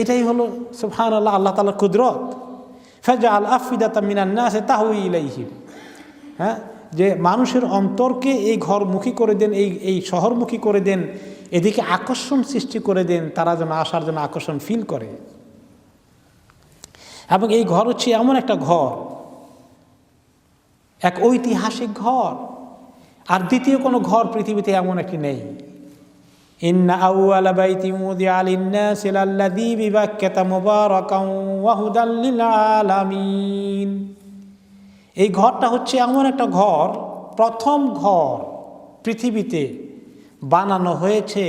এটাই হলো সুবহানাল্লাহ, আল্লাহ তাআলার কুদরত। ফাজআল আফইদাতাম মিনান নাস তাহউই ইলাইহিম, হ্যাঁ, যে মানুষের অন্তরকে এই ঘরমুখী করে দেন, এই শহরমুখী করে দেন, এদিকে আকর্ষণ সৃষ্টি করে দেন, তারা যেন আসার জন্য আকর্ষণ ফিল করে। এবং এই ঘর হচ্ছে এমন একটা ঘর, এক ঐতিহাসিক ঘর, আর দ্বিতীয় কোনো ঘর পৃথিবীতে এমন একটি নেই। ইন্না আউওয়ালা বাইতিন উযিআ লিন-নাসি লাল্লাযী বিবাক্কাতা মুবারাকান ওয়া হুদাল লিল আলামিন। এই ঘরটা হচ্ছে এমন একটা ঘর, প্রথম ঘর পৃথিবীতে বানানো হয়েছে,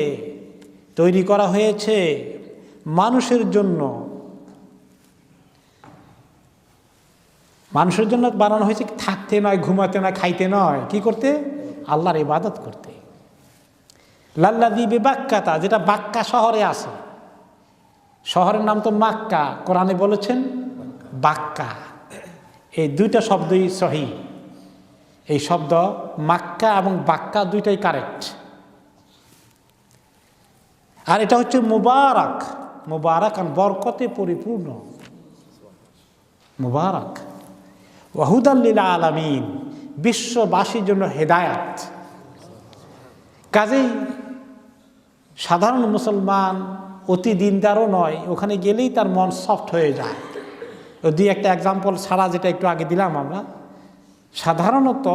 তৈরি করা হয়েছে মানুষের জন্য। মানুষের জন্য বানানো হয়েছে, থাকতে নয়, ঘুমাতে নয়, খাইতে নয়, কি করতে? আল্লাহর ইবাদত করতে। লাল্লাযী বিবাক্কাতা, যেটা বাক্কা শহরে আছে। শহরের নাম তো মাক্কা, কোরআনে বলেছেন বাক্কা। এই দুইটা শব্দই সহিহ। এই শব্দ মাক্কা এবং বাক্কা দুইটাই কারেক্ট। আর এটা হচ্ছে মুবারাক, মুবারাক আর বরকতে পরিপূর্ণ, মুবারাক ওয়া হুদাল লিল আলামিন, বিশ্ববাসীর জন্য হেদায়াত। কাজেই সাধারণ মুসলমান অতি দিনদারও নয়, ওখানে গেলেই তার মন সফট হয়ে যায়। দুই একটা এক্সাম্পল ছাড়া যেটা একটু আগে দিলাম আমরা, সাধারণত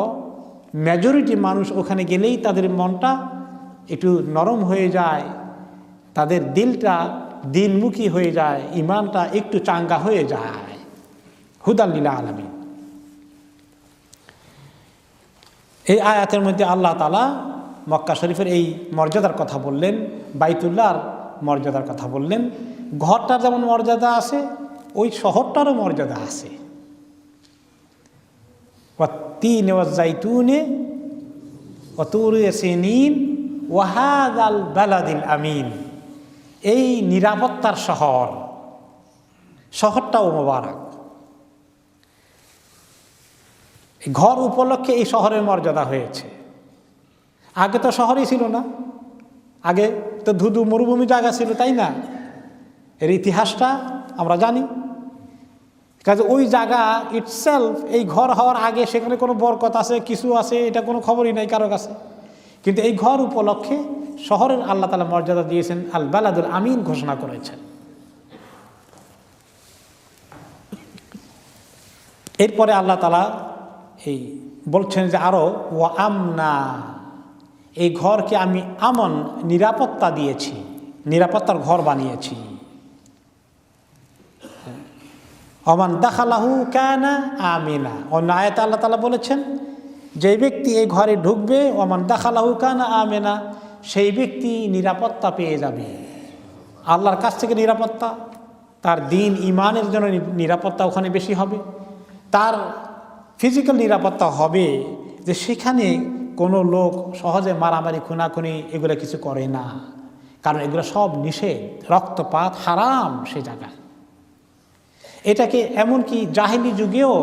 মেজরিটি মানুষ ওখানে গেলেই তাদের মনটা একটু নরম হয়ে যায়, তাদের দিলটা দিনমুখী হয়ে যায়, ইমানটা একটু চাঙ্গা হয়ে যায়। হুদাল লিল আলামিন। এই আয়াতের মধ্যে আল্লাহ তাআলা মক্কা শরীফের এই মর্যাদার কথা বললেন, বাইতুল্লাহর মর্যাদার কথা বললেন। ঘরটার যেমন মর্যাদা আছে, ওই শহরটারও মর্যাদা আছে। ওয়াত্তিনে ওয়াজ্জাইতুনে ওয়া তুরি সিনিন ওয়া হাযাল বালাদিল আমিন। এই নিরাপত্তার শহর, শহরটাও মোবারক। ঘর উপলক্ষে এই শহরের মর্যাদা হয়েছে। আগে তো শহরই ছিল না, আগে তো ধুধু মরুভূমি জায়গা ছিল, তাই না? এর ইতিহাসটা আমরা জানি। কাজে ওই জায়গা ইটসেলফ, এই ঘর হওয়ার আগে সেখানে কোনো বরকত আছে কিছু আছে এটা কোনো খবরই নাই কারো কাছে। কিন্তু এই ঘর উপলক্ষে শহরের আল্লাহ তাআলা মর্যাদা দিয়েছেন, আল বালাদুল আমিন ঘোষণা করেছেন। এরপরে আল্লাহ তাআলা এই বলছেন যে আরো ওয়া আমনা, এই ঘরকে আমি আমন নিরাপত্তা দিয়েছি, নিরাপত্তার ঘর বানিয়েছি। ওমান দাখালাহু কানা আমিনা। অন্য আয়াতে আল্লাহ তাআলা বলেছেন যে ব্যক্তি এই ঘরে ঢুকবে, ওমান দাখালাহু কানা আমিনা, সেই ব্যক্তি নিরাপত্তা পেয়ে যাবে। আল্লাহর কাছ থেকে নিরাপত্তা, তার দিন ইমানের জন্য নিরাপত্তা ওখানে বেশি হবে। তার ফিজিক্যাল নিরাপত্তা হবে যে সেখানে কোনো লোক সহজে মারামারি খুনাখুনি এগুলো কিছু করে না, কারণ এগুলো সব নিষেধ, রক্তপাত হারাম সে জায়গায়। এটাকে এমনকি জাহিলি যুগেও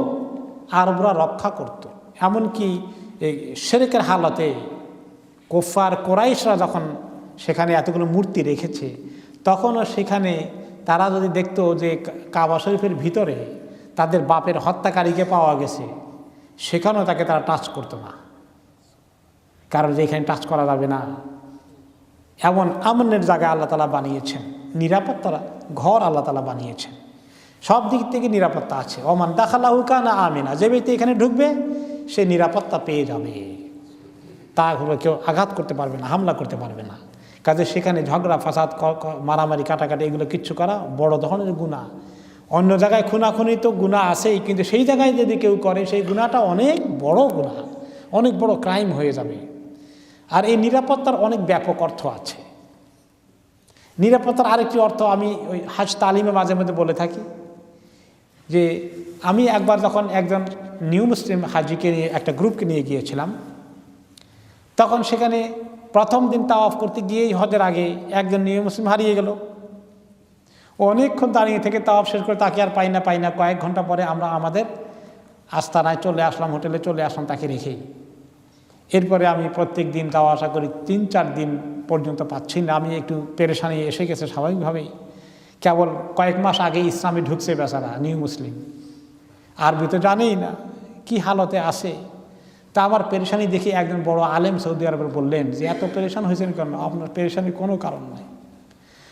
আরবরা রক্ষা করত। এমনকি শিরকের হালতে কুফার কোরাইশরা যখন সেখানে এতগুলো মূর্তি রেখেছে, তখনও সেখানে তারা যদি দেখতো যে কাবা শরীফের ভিতরে তাদের বাপের হত্যাকারীকে পাওয়া গেছে, সেখানেও তাকে তারা টাচ করতো না, কারণ যে এখানে টাচ করা যাবে না। এমন আমনের জায়গা আল্লাহ তাআলা বানিয়েছেন, নিরাপত্তার ঘর আল্লাহ তাআলা বানিয়েছেন, সব দিক থেকে নিরাপত্তা আছে। ওমান দাখালাহু কানা আমিনা, যে ব্যক্তি এখানে ঢুকবে সে নিরাপত্তা পেয়ে যাবে, তা কেউ আঘাত করতে পারবে না, হামলা করতে পারবে না। কাজে সেখানে ঝগড়া ফাসাদ, মারামারি, কাটাকাটি এগুলো কিচ্ছু করা বড় ধরনের গুনাহ। অন্য জায়গায় খুনাখুনি তো গুনাহ আছেই, কিন্তু সেই জায়গায় যদি কেউ করে সেই গুনাহটা অনেক বড় গুনাহ, অনেক বড় ক্রাইম হয়ে যাবে। আর এই নিরাপত্তার অনেক ব্যাপক অর্থ আছে। নিরাপত্তার আরেকটি অর্থ আমি ওই হাজ তালিমে মাঝে মধ্যে বলে থাকি যে আমি একবার যখন একজন নিউ মুসলিম হাজিকে নিয়ে একটা গ্রুপকে নিয়ে গিয়েছিলাম, তখন সেখানে প্রথম দিন তাওয়াফ করতে গিয়েই হজের আগে একজন নিউ মুসলিম হারিয়ে গেল। অনেকক্ষণ দাঁড়িয়ে থেকে তাওয়াফ শেষ করে তাকে আর পাই না। কয়েক ঘন্টা পরে আমরা আমাদের আস্তানায় চলে আসলাম, হোটেলে চলে আসলাম তাকে রেখেই। এরপরে আমি প্রত্যেক দিন যাওয়া আসা করি, 3-4 দিন পর্যন্ত পাচ্ছি না। আমি একটু পেরেশানি এসে গেছে স্বাভাবিকভাবেই। কেবল কয়েক মাস আগে ইসলামে ঢুকছে বেচারা নিউ মুসলিম, আরবি তো জানেই না, কি হালতে আছে। তা আমার পেরেশানি দেখে একজন বড় আলেম সৌদি আরবের বললেন যে এত পেরেশান হয়েছেন কেন? আপনার পেরেশানির কোনো কারণ নেই।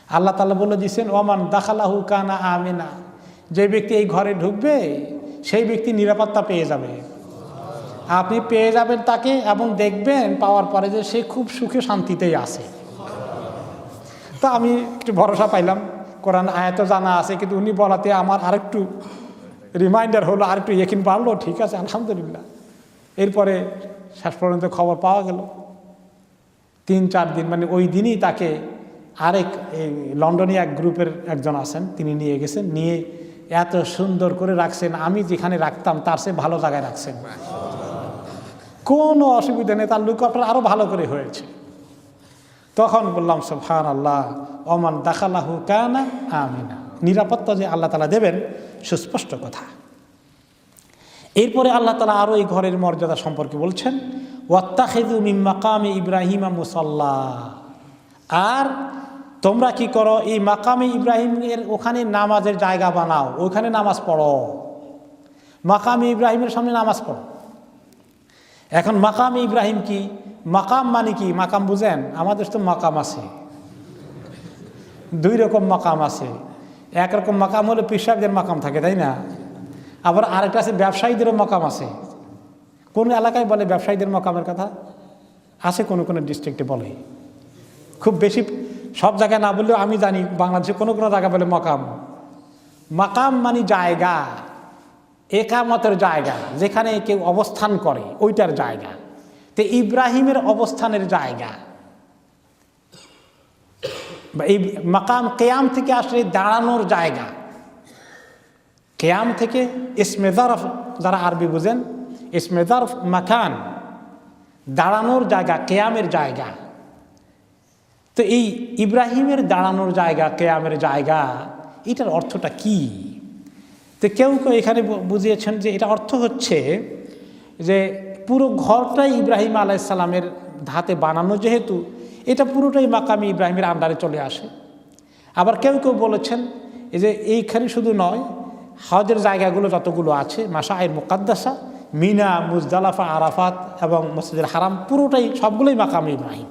আল্লাহ তাআলা বলে দিয়েছেন ওমান দাখালাহু কানা আমিনা, যে ব্যক্তি এই ঘরে ঢুকবে সেই ব্যক্তি নিরাপত্তা পেয়ে যাবে। আপনি পেয়ে যাবেন তাকে, এবং দেখবেন পাওয়ার পরে যে সে খুব সুখে শান্তিতেই আছে। তা আমি একটু ভরসা পাইলাম, কোরআন আয়াত জানা আছে, কিন্তু উনি বলাতে আমার আরেকটু রিমাইন্ডার হলো, আরেকটু ইয়কিন বাড়লো। ঠিক আছে, আলহামদুলিল্লাহ। এরপরে শেষ পর্যন্ত খবর পাওয়া গেল 3-4 দিন, মানে ওই দিনই তাকে আরেক এই লন্ডনে এক গ্রুপের একজন আছেন, তিনি নিয়ে গেছেন, নিয়ে এত সুন্দর করে রাখছেন, আমি যেখানে রাখতাম তার চেয়ে ভালো জায়গায় রাখছেন, কোনো অসুবিধা নেই। তার লুক আপনার আরও ভালো করে হয়েছে। তখন বললাম সুবহানাল্লাহ, ওমান দাখালাহু কানা আমিনা, নিরাপত্তা যে আল্লাহ তাআলা দেবেন সুস্পষ্ট কথা। এরপরে আল্লাহ তাআলা আরও এই ঘরের মর্যাদা সম্পর্কে বলছেন, ওয়াত্তাখিযু মিন মাকামি ইব্রাহিমা মুসাল্লা, আর তোমরা কি করো, এই মাকামে ইব্রাহিমের ওখানে নামাজের জায়গা বানাও, ওইখানে নামাজ পড়ো, মাকামে ইব্রাহিমের সামনে নামাজ পড়ো। এখন মাকামে ইব্রাহিম কি, মাকাম মানে কি, মাকাম বুঝেন? আমাদের তো মাকাম আছে, দুই রকম মাকাম আছে। একরকম মাকাম হলে পীর সাহেবদের মাকাম থাকে, তাই না? আবার আরেকটা আছে ব্যবসায়ীদেরও মাকাম আছে। কোন এলাকায় বলে ব্যবসায়ীদের মাকামের কথা? আছে কোনো কোনো ডিস্ট্রিক্টে বলে, খুব বেশি সব জায়গায় না বললেও আমি জানি বাংলাদেশে কোনো কোনো জায়গায় বলে মাকাম। মাকাম মানে জায়গা, একামতের জায়গা, যেখানে কেউ অবস্থান করে ওইটার জায়গা। তো ইব্রাহিমের অবস্থানের জায়গা, এই মাকাম কেয়াম থেকে আসলে দাঁড়ানোর জায়গা। কেয়াম থেকে ইসমে যরফ, যারা আরবি বুঝেন, ইসমে যরফ মাকান, দাঁড়ানোর জায়গা, কেয়ামের জায়গা। তো এই ইব্রাহিমের দাঁড়ানোর জায়গা, কেয়ামের জায়গা, এটার অর্থটা কি? তো কেউ কেউ এখানে বুঝিয়েছেন যে এটা অর্থ হচ্ছে যে পুরো ঘরটাই ইব্রাহিম আলাইহিস সালামের ধাতে বানানো, যেহেতু এটা পুরোটাই মাকামি ইব্রাহিমের আন্ডারে চলে আসে। আবার কেউ কেউ বলেছেন যে এইখানে শুধু নয়, হজের জায়গাগুলো যতগুলো আছে, মাশায়ের মুকাদ্দাসা, মিনা, মুজদালাফা, আরাফাত এবং মসজিদুল হারাম, পুরোটাই সবগুলোই মাকামি ইব্রাহিম।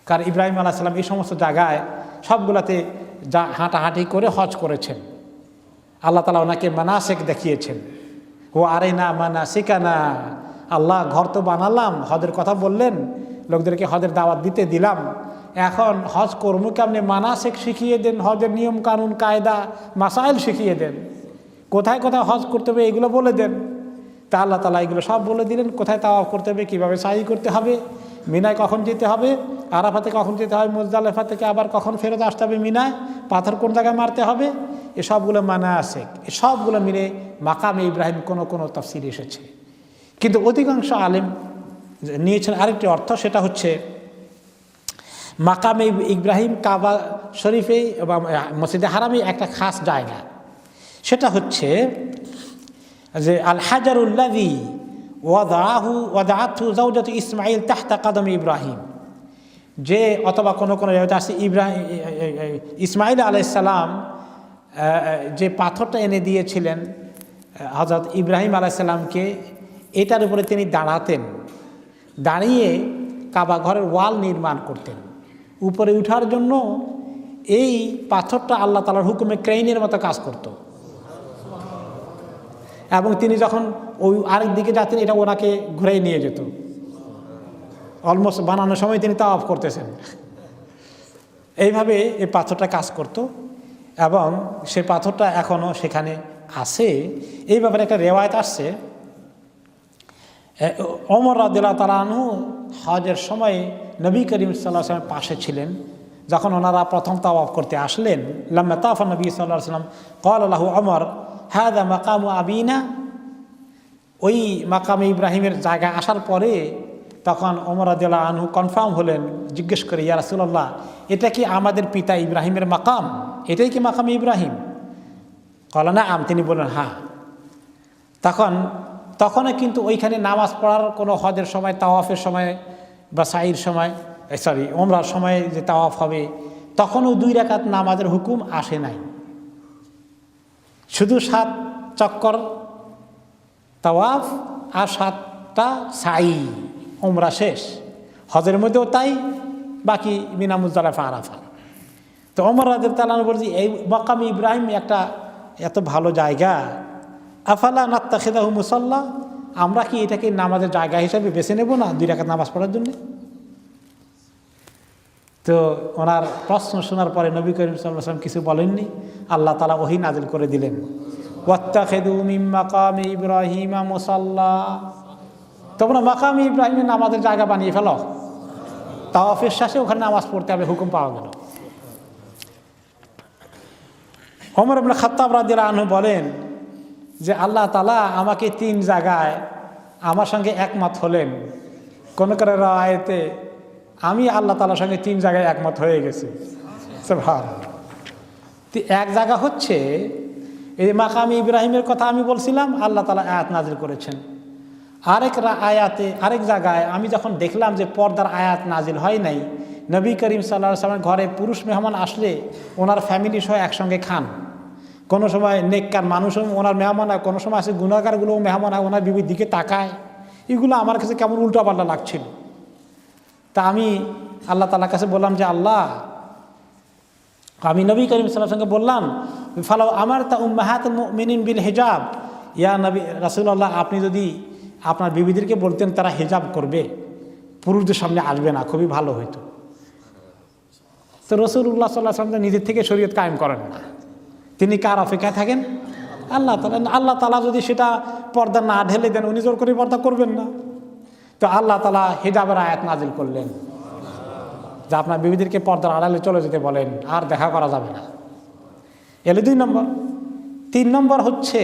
কারণ ইব্রাহিম আলাইহিস সালাম এই সমস্ত জায়গায় সবগুলাতে যা হাঁটাহাঁটি করে হজ করেছেন। আল্লাহ তাআলা ওনাকে মানাসিক দেখিয়েছেন। ও আরেনা মানাসিকানা, আল্লাহ ঘর তো বানালাম, হজের কথা বললেন, লোকদেরকে হজের দাওয়াত দিতে দিলাম, এখন হজ কর্ম কেমনে মানাসিক শিখিয়ে দেন, হজের নিয়ম কানুন কায়দা মাসাইল শিখিয়ে দেন, কোথায় কোথায় হজ করতে হবে এগুলো বলে দেন। তা আল্লাহ তাআলা এগুলো সব বলে দিলেন, কোথায় তাওয়াফ করতে হবে, কীভাবে সাই করতে হবে, মিনায় কখন যেতে হবে, আরাফাতে কখন যেতে হবে, মুজদালিফা থেকে আবার কখন ফেরত আসতে হবে মিনায়, পাথর কোন জায়গায় মারতে হবে, এসবগুলো মানাসিক, এসবগুলো মিলে মাকামে ইব্রাহিম কোনো কোনো তাফসীরে এসেছে। কিন্তু অধিকাংশ আলেম নিয়েছেন আরেকটি অর্থ, সেটা হচ্ছে মাকামে ইব্রাহিম কাবা শরীফে বা মসজিদে হারামে একটা খাস জায়গা। সেটা হচ্ছে যে আল হাজারুল্লাযী ওয়াদাআতহু যাওজাতু ইসমাঈল তাহতা কদম ইব্রাহিম, যে অথবা কোনো কোনো আছে ইসমাঈল আলাইহিস সালাম যে পাথরটা এনে দিয়েছিলেন হযরত ইব্রাহিম আলাইহিস সালামকে, এটার উপরে তিনি দাঁড়াতেন, দাঁড়িয়ে কাবা ঘরের ওয়াল নির্মাণ করতেন। উপরে উঠার জন্য এই পাথরটা আল্লাহ তাআলার হুকুমে ক্রেনের মতো কাজ করত, এবং তিনি যখন ওই আরেক দিকে যাতেন এটা ওনাকে ঘুরে নিয়ে যেত। অলমোস্ট বানানোর সময় তিনি তাওয়াফ করতেছেন, এইভাবে এই পাথরটা কাজ করত, এবং সেই পাথরটা এখনও সেখানে আছে। এই ব্যাপারে একটা রেওয়ায়েত আসছে, ওমর রাদিয়াল্লাহু তাআলা আনহু হজের সময় নবী করিম সাল্লাল্লাহু আলাইহি ওয়াসাল্লামের পাশে ছিলেন। যখন ওনারা প্রথম তাওয়াফ করতে আসলেন, লাম্মা তাওয়াফা নবী সাল্লাল্লাহু আলাইহি ওয়াসাল্লাম ক্বালা লাহু ওমর হাযা মাকামু আবিনা, ওই মাকামে ইব্রাহিমের জায়গায় আসার পরে তখন ওমর রাদিয়াল্লাহু আনহু কনফার্ম হলেন, জিজ্ঞেস করে, ইয়া রাসূলুল্লাহ, এটা কি আমাদের পিতা ইব্রাহিমের মাকাম, এটাই কি মাকামে ইব্রাহিম? ক্বালা নাআম, তিনি বললেন হ্যাঁ। তখনও কিন্তু ওইখানে নামাজ পড়ার কোনো হজের সময়, তাওয়াফের সময় বা সাইর সময়, ওমরার সময় যে তাওয়াফ হবে, তখনও 2 রাকাত নামাজের হুকুম আসে নাই, শুধু 7 চক্কর তাওয়াফ আর 7টা সাই, ওমরা শেষ। হজের মধ্যেও তাই, বাকি মিনা মুজদালিফা আরাফা। তো ওমর রাদিয়াল্লাহু তাআলা বলছি, এই মাকামে ইব্রাহিম একটা এত ভালো জায়গা, আফালা নাত্তাখিযাহু মুসাল্লা, আমরা কি এটাকে নামাজের জায়গা হিসেবে বেছে নেব না 2 রাকাত নামাজ পড়ার জন্য? তো ওনার প্রশ্ন শোনার পরে নবী করিম সাল্লাল্লাহু আলাইহি ওয়াসাল্লাম কিছু বলেননি। আল্লাহ তাআলা ওহী নাযিল করে দিলেন, ওয়াত্তাখিযু মিন মাকামি ইব্রাহিমা মুসাল্লা, তোমরা মাকামে ইব্রাহিমের নামাজের জায়গা বানিয়ে ফেলো, তাওয়াফের শেষে ওখানে নামাজ পড়তে হবে, হুকুম পাওয়া গেল। ওমর ইবনে খাত্তাব রাদিয়াল্লাহু আনহু বলেন যে আল্লাহ তাআলা আমাকে 3 জায়গায় আমার সঙ্গে একমত হলেন। কোন কোন রায়াতে আমি আল্লাহ তাআলার সঙ্গে 3 জায়গায় একমত হয়ে গেছি। সুবহানাল্লাহ। এক জায়গা হচ্ছে এই মাকামি ইব্রাহিমের কথা আমি বলছিলাম, আল্লাহ তাআলা আয়াত নাজিল করেছেন। আরেক জায়গায় আমি যখন দেখলাম যে পর্দার আয়াত নাজিল হয় নাই, নবী করিম সাল্লাল্লাহু আলাইহি ওয়াসাল্লামের ঘরে পুরুষ মেহমান আসলে ওনার ফ্যামিলি সহ একসঙ্গে খান। কোনো সময় নেককার মানুষও ওনার মেহমান হয়, কোনো সময় আছে গুনাহগারগুলোও মেহমান হয়, ওনার বিবির দিকে তাকায়। এগুলো আমার কাছে কেমন উল্টাপাল্টা লাগছিল। তা আমি আল্লাহ তাআলার কাছে বললাম যে আল্লাহ, আমি নবী করিম সাল্লাল্লাহু আলাইহি ওয়াসাল্লামকে বললাম, ফালাউ আমারতা উম্মাহাতুল মুমিনিন বিল হিজাব, ইয়া নবী রাসূলুল্লাহ, আপনি যদি আপনার বিবিদেরকে বলতেন তারা হিজাব করবে, পুরুষদের সামনে আসবে না, খুবই ভালো হইতো। তো রাসূলুল্লাহ সাল্লাল্লাহু আলাইহি ওয়াসাল্লাম নিজের থেকে শরীয়ত কায়েম করেন না। তিনি কার অপেক্ষায় থাকেন? আল্লাহ তাআলা। আল্লাহ তাআলা যদি সেটা পর্দা না ঢেলে দেন, উনি জোর করে পর্দা করবেন না। তো আল্লাহ তাআলা হিজাবের আয়াত নাজিল করলেন যে আপনার বিবিদেরকে পর্দার আড়ালে চলে যেতে বলেন, আর দেখা করা যাবে না। এলে 2 নম্বর। 3 নম্বর হচ্ছে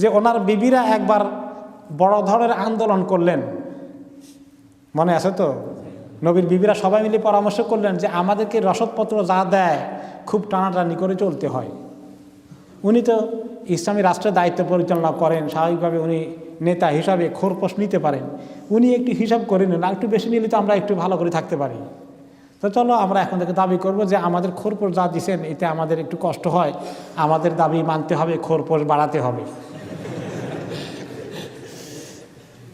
যে ওনার বিবিরা একবার বড় ধরনের আন্দোলন করলেন, মনে আছে তো? নবীর বিবিরা সবাই মিলে পরামর্শ করলেন যে আমাদেরকে রসদপত্র যা দেয় খুব টানাটানি করে চলতে হয়। উনি তো ইসলামী রাষ্ট্রের দায়িত্ব পরিচালনা করেন, স্বাভাবিকভাবে উনি নেতা হিসাবে খোরপোশ নিতে পারেন। উনি একটু হিসাব করে নেন, আর একটু বেশি নিলে তো আমরা একটু ভালো করে থাকতে পারি। তো চলো আমরা এখন থেকে দাবি করব যে আমাদের খোরপোশ যা দিচ্ছেন এতে আমাদের একটু কষ্ট হয়, আমাদের দাবি মানতে হবে, খোরপোশ বাড়াতে হবে।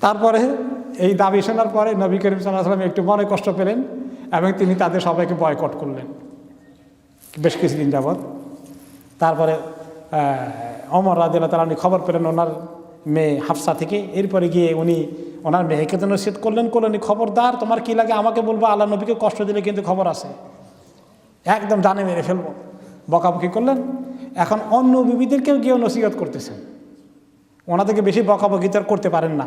তারপরে এই দাবি শোনার পরে নবী করিম সাল্লাল্লাহু আলাইহি ওয়াসাল্লাম একটু মনে কষ্ট পেলেন এবং তিনি তাদের সবাইকে বয়কট করলেন বেশ কিছুদিন যাবৎ। তারপরে ওমর রাদিয়াল্লাহু তাআলা খবর পেলেন ওনার মেয়ে হাফসা থেকে। এরপরে গিয়ে উনি ওনার মেয়েকে তো নসিহত করলেন, খবরদার তোমার কি লাগে আমাকে বলবো, আল্লাহ নবীকে কষ্ট দিলে কিন্তু খবর আছে, একদম জানে মেরে ফেলবো। বকাবকি করলেন। এখন অন্য বিবিদেরকেও গিয়েও নসিহত করতেছেন, ওনাদেরকে বেশি বকাবকি তো করতে পারেন না,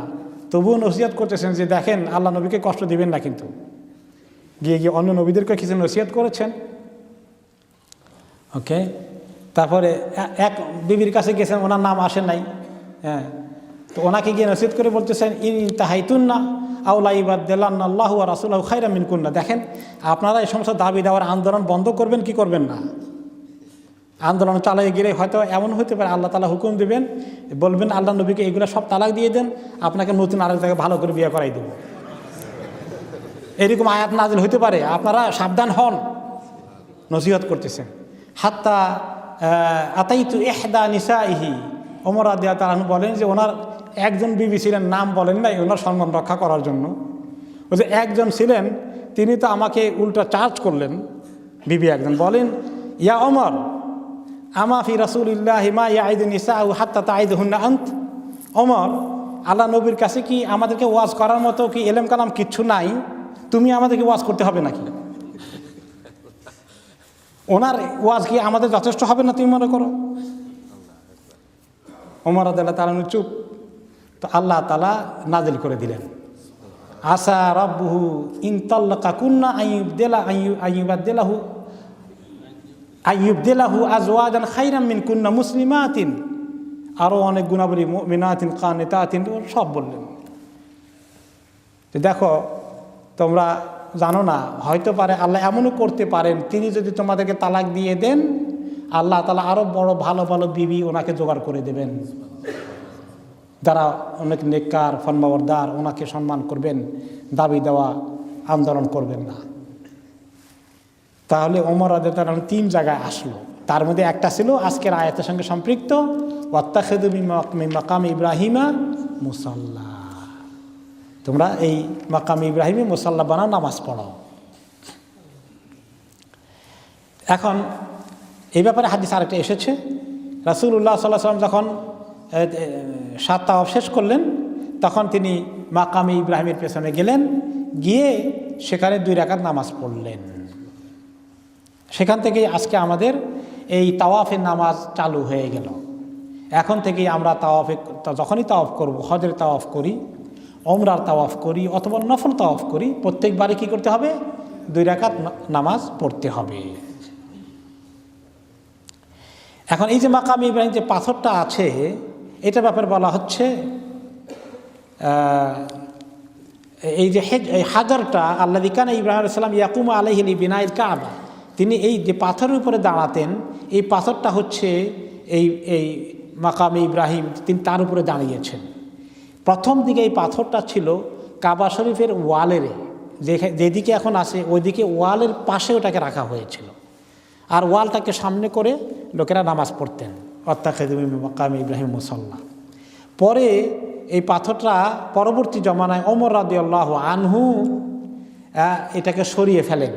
তবুও নসিহত করতেছেন যে দেখেন আল্লাহ নবীকে কষ্ট দিবেন না। কিন্তু গিয়ে গিয়ে অন্য নবীদেরকে কিছু নসিহত করেছেন। ওকে। তারপরে এক বিবির কাছে গেছেন, ওনার নাম আসে নাই। হ্যাঁ, তো ওনাকে গিয়ে নসিহত করে বলতেছেন ইন তাহাইতুন্না আউলা ইবাদদাল্লাহু ওয়া রাসূলুহু খায়রাম মিনকুন্না। দেখেন আপনারা এই সমস্ত দাবি দেওয়ার আন্দোলন বন্ধ করবেন কি করবেন না? আন্দোলন চালিয়ে গেলে হয়তো এমন হতে পারে আল্লাহ তাআলা হুকুম দিবেন, বলবেন আল্লাহ নবীকে এগুলো সব তালাক দিয়ে দেন, আপনাকে নতুন আরেক জায়গায় ভালো করে বিয়ে করাই দেব। এরকম আয়াত নাজিল হতে পারে, আপনারা সাবধান হন। নসিহত করতেছেন। হাত্তা আতাইতু ইহদা নিসাইহি, ওমর রাদিয়াল্লাহু তাআলা বলেন যে ওনার একজন বিবি ছিলেন, নাম বলেন নাই ওনার সম্মান রক্ষা করার জন্য। ওই যে একজন ছিলেন তিনি তো আমাকে উল্টা চার্জ করলেন। বিবি একজন বলেন, ইয়া ওমর আমা ফি রাসূলিল্লাহি মা ইয়াইদু নিসাউ হাত্তা তাইদুহুন্না আন্ত। ওমর, আল্লাহ নবীর কাছে কি আমাদেরকে ওয়াজ করার মতো কি এলেম কালাম কিচ্ছু নাই? তুমি আমাদেরকে ওয়াজ করতে হবে নাকি? ওনার ওয়াজ কি আমাদের যথেষ্ট হবে না তুমি মনে করো? ওমর রাদিয়াল্লাহু তাআলা চুপ। তো আল্লাহ তাআলা নাজিল করে দিলেন, আসা রাব্বুহু ইন তাল্লাকাকুন্না আইয়ুবদিলাহু আজওয়াজান খায়রাম মিনকুন্না মুসলিমাতিন, আরও অনেক গুণাবলী, মুমিনাতিন কানিতাতিন, সব বললেন। তো দেখো তোমরা জানো না, হয়তো পারে আল্লাহ এমনও করতে পারেন তিনি যদি তোমাদেরকে তালাক দিয়ে দেন, আল্লাহ তাআলা আরও বড় ভালো ভালো বিবি ওনাকে জোগাড় করে দেবেন, যারা অনেক নেককার ফরমাবরদার, ওনাকে সম্মান করবেন, দাবি দেওয়া আন্দোলন করবেন না। তাহলে ওমর রাদিয়াল্লাহু তাআলা 3 জায়গায় আসলো, তার মধ্যে একটা ছিল আজকের আয়াতের সঙ্গে সম্পৃক্ত, ওয়াত্তাখিযু মিন মাকামি ইব্রাহিমা মুসাল্লা, তোমরা এই মাকামি ইব্রাহিমে মুসাল্লা বানাও, নামাজ পড়াও। এখন এই ব্যাপারে হাদিস আরেকটা এসেছে, রাসূলুল্লাহ সাল্লাল্লাহু আলাইহি ওয়াসাল্লাম যখন 7 তাওয়াফ শেষ করলেন তখন তিনি মাকামি ইব্রাহিমের পেছনে গেলেন, গিয়ে সেখানে 2 রাকাত নামাজ পড়লেন। সেখান থেকেই আজকে আমাদের এই তাওয়াফের নামাজ চালু হয়ে গেল। এখন থেকেই আমরা যখনই তাওয়াফ করব, হজের তাওয়াফ করি, ওমরার তাওয়াফ করি অথবা নফল তাওয়াফ করি, প্রত্যেকবারই কী করতে হবে? 2 রাকাত নামাজ পড়তে হবে। এখন এই যে মাকামি ইব্রাহিম যে পাথরটা আছে, এটা ব্যাপারে বলা হচ্ছে এই যে এই হাজারটা আল্লাযী কানা ইব্রাহিম আলাইহিস সালাম ইয়াকুমু আলাইহি লিবিনাইল কাবা, তিনি এই যে পাথরের উপরে দাঁড়াতেন, এই পাথরটা হচ্ছে এই মাকামে ইব্রাহিম, তিনি তার উপরে দাঁড়িয়েছেন। প্রথম দিকে এই পাথরটা ছিল কাবা শরীফের ওয়ালের, যেদিকে এখন আছে ওইদিকে ওয়ালের পাশে ওটাকে রাখা হয়েছিল, আর ওয়ালটাকে সামনে করে লোকেরা নামাজ পড়তেন, ওয়াত্তাখিযু মিন মাকামি ইব্রাহিম মুসাল্লা। পরে এই পাথরটা পরবর্তী জমানায় ওমর রাদিয়াল্লাহু আনহু এটাকে সরিয়ে ফেলেন।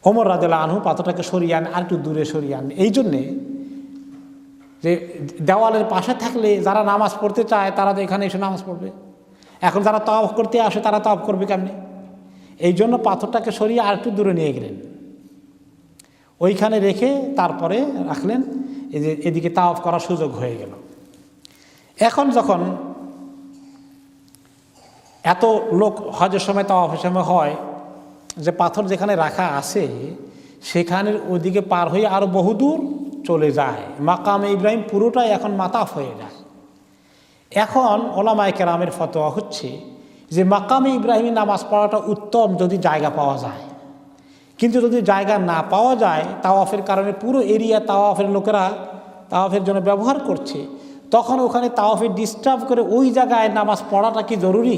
ওমর রাদিয়াল্লাহু আনহু পাথরটাকে সরিয়ে আন, আর একটু দূরে সরিয়ে আন, এই জন্যে যে দেওয়ালের পাশে থাকলে যারা নামাজ পড়তে চায় তারা তো এখানে এসে নামাজ পড়বে, এখন যারা তাওয়াফ করতে আসে তারা তাওয়াফ করবে কেমনে? এই জন্য পাথরটাকে সরিয়ে আর একটু দূরে নিয়ে গেলেন, ওইখানে রেখে তারপরে রাখলেন, এই যে এদিকে তাওয়াফ করার সুযোগ হয়ে গেল। এখন যখন এত লোক হজের সময় তাওয়াফের সময় হয়, যে পাথর যেখানে রাখা আছে সেখানের ওইদিকে পার হয়ে আরও বহুদূর চলে যায়, মাকামে ইব্রাহিম পুরোটাই এখন মাতাফ হয়ে যায়। এখন ওলামায়ে কেরামের ফতোয়া হচ্ছে যে মাকামে ইব্রাহিমের নামাজ পড়াটা উত্তম যদি জায়গা পাওয়া যায়, কিন্তু যদি জায়গা না পাওয়া যায়, তাওয়াফের কারণে পুরো এরিয়া তাওয়াফের লোকেরা তাওয়াফের জন্য ব্যবহার করছে, তখন ওখানে তাওয়াফে ডিস্টার্ব করে ওই জায়গায় নামাজ পড়াটা কি জরুরি?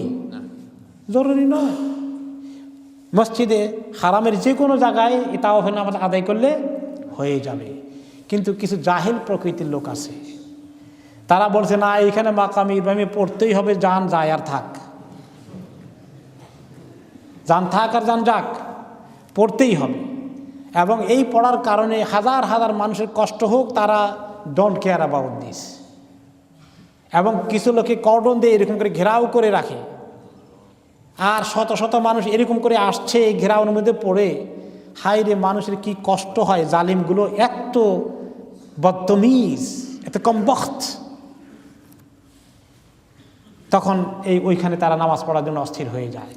জরুরি নয়। মসজিদে হারামের যে কোনো জায়গায় এই তাওয়াফের নামাজ আদায় করলে হয়ে যাবে। কিন্তু কিছু জাহিল প্রকৃতির লোক আছে, তারা বলছে না, এইখানে মাকামে ইব্রাহিমে পড়তেই হবে, যান যায় আর থাক, যান থাক আর যান যাক, পড়তেই হবে। এবং এই পড়ার কারণে হাজার হাজার মানুষের কষ্ট হোক, তারা ডোন্ট কেয়ার অ্যাবাউট দিস। এবং কিছু লোকে কর্ডন দিয়ে এরকম করে ঘেরাও করে রাখে, আর শত শত মানুষ এরকম করে আসছে এই ঘেরাওর মধ্যে পড়ে। হায় রে, মানুষের কি কষ্ট হয়, জালিমগুলো এত বদতমিজ, এত কমবখ্ত। তখন ওইখানে তারা নামাজ পড়ার জন্য অস্থির হয়ে যায়।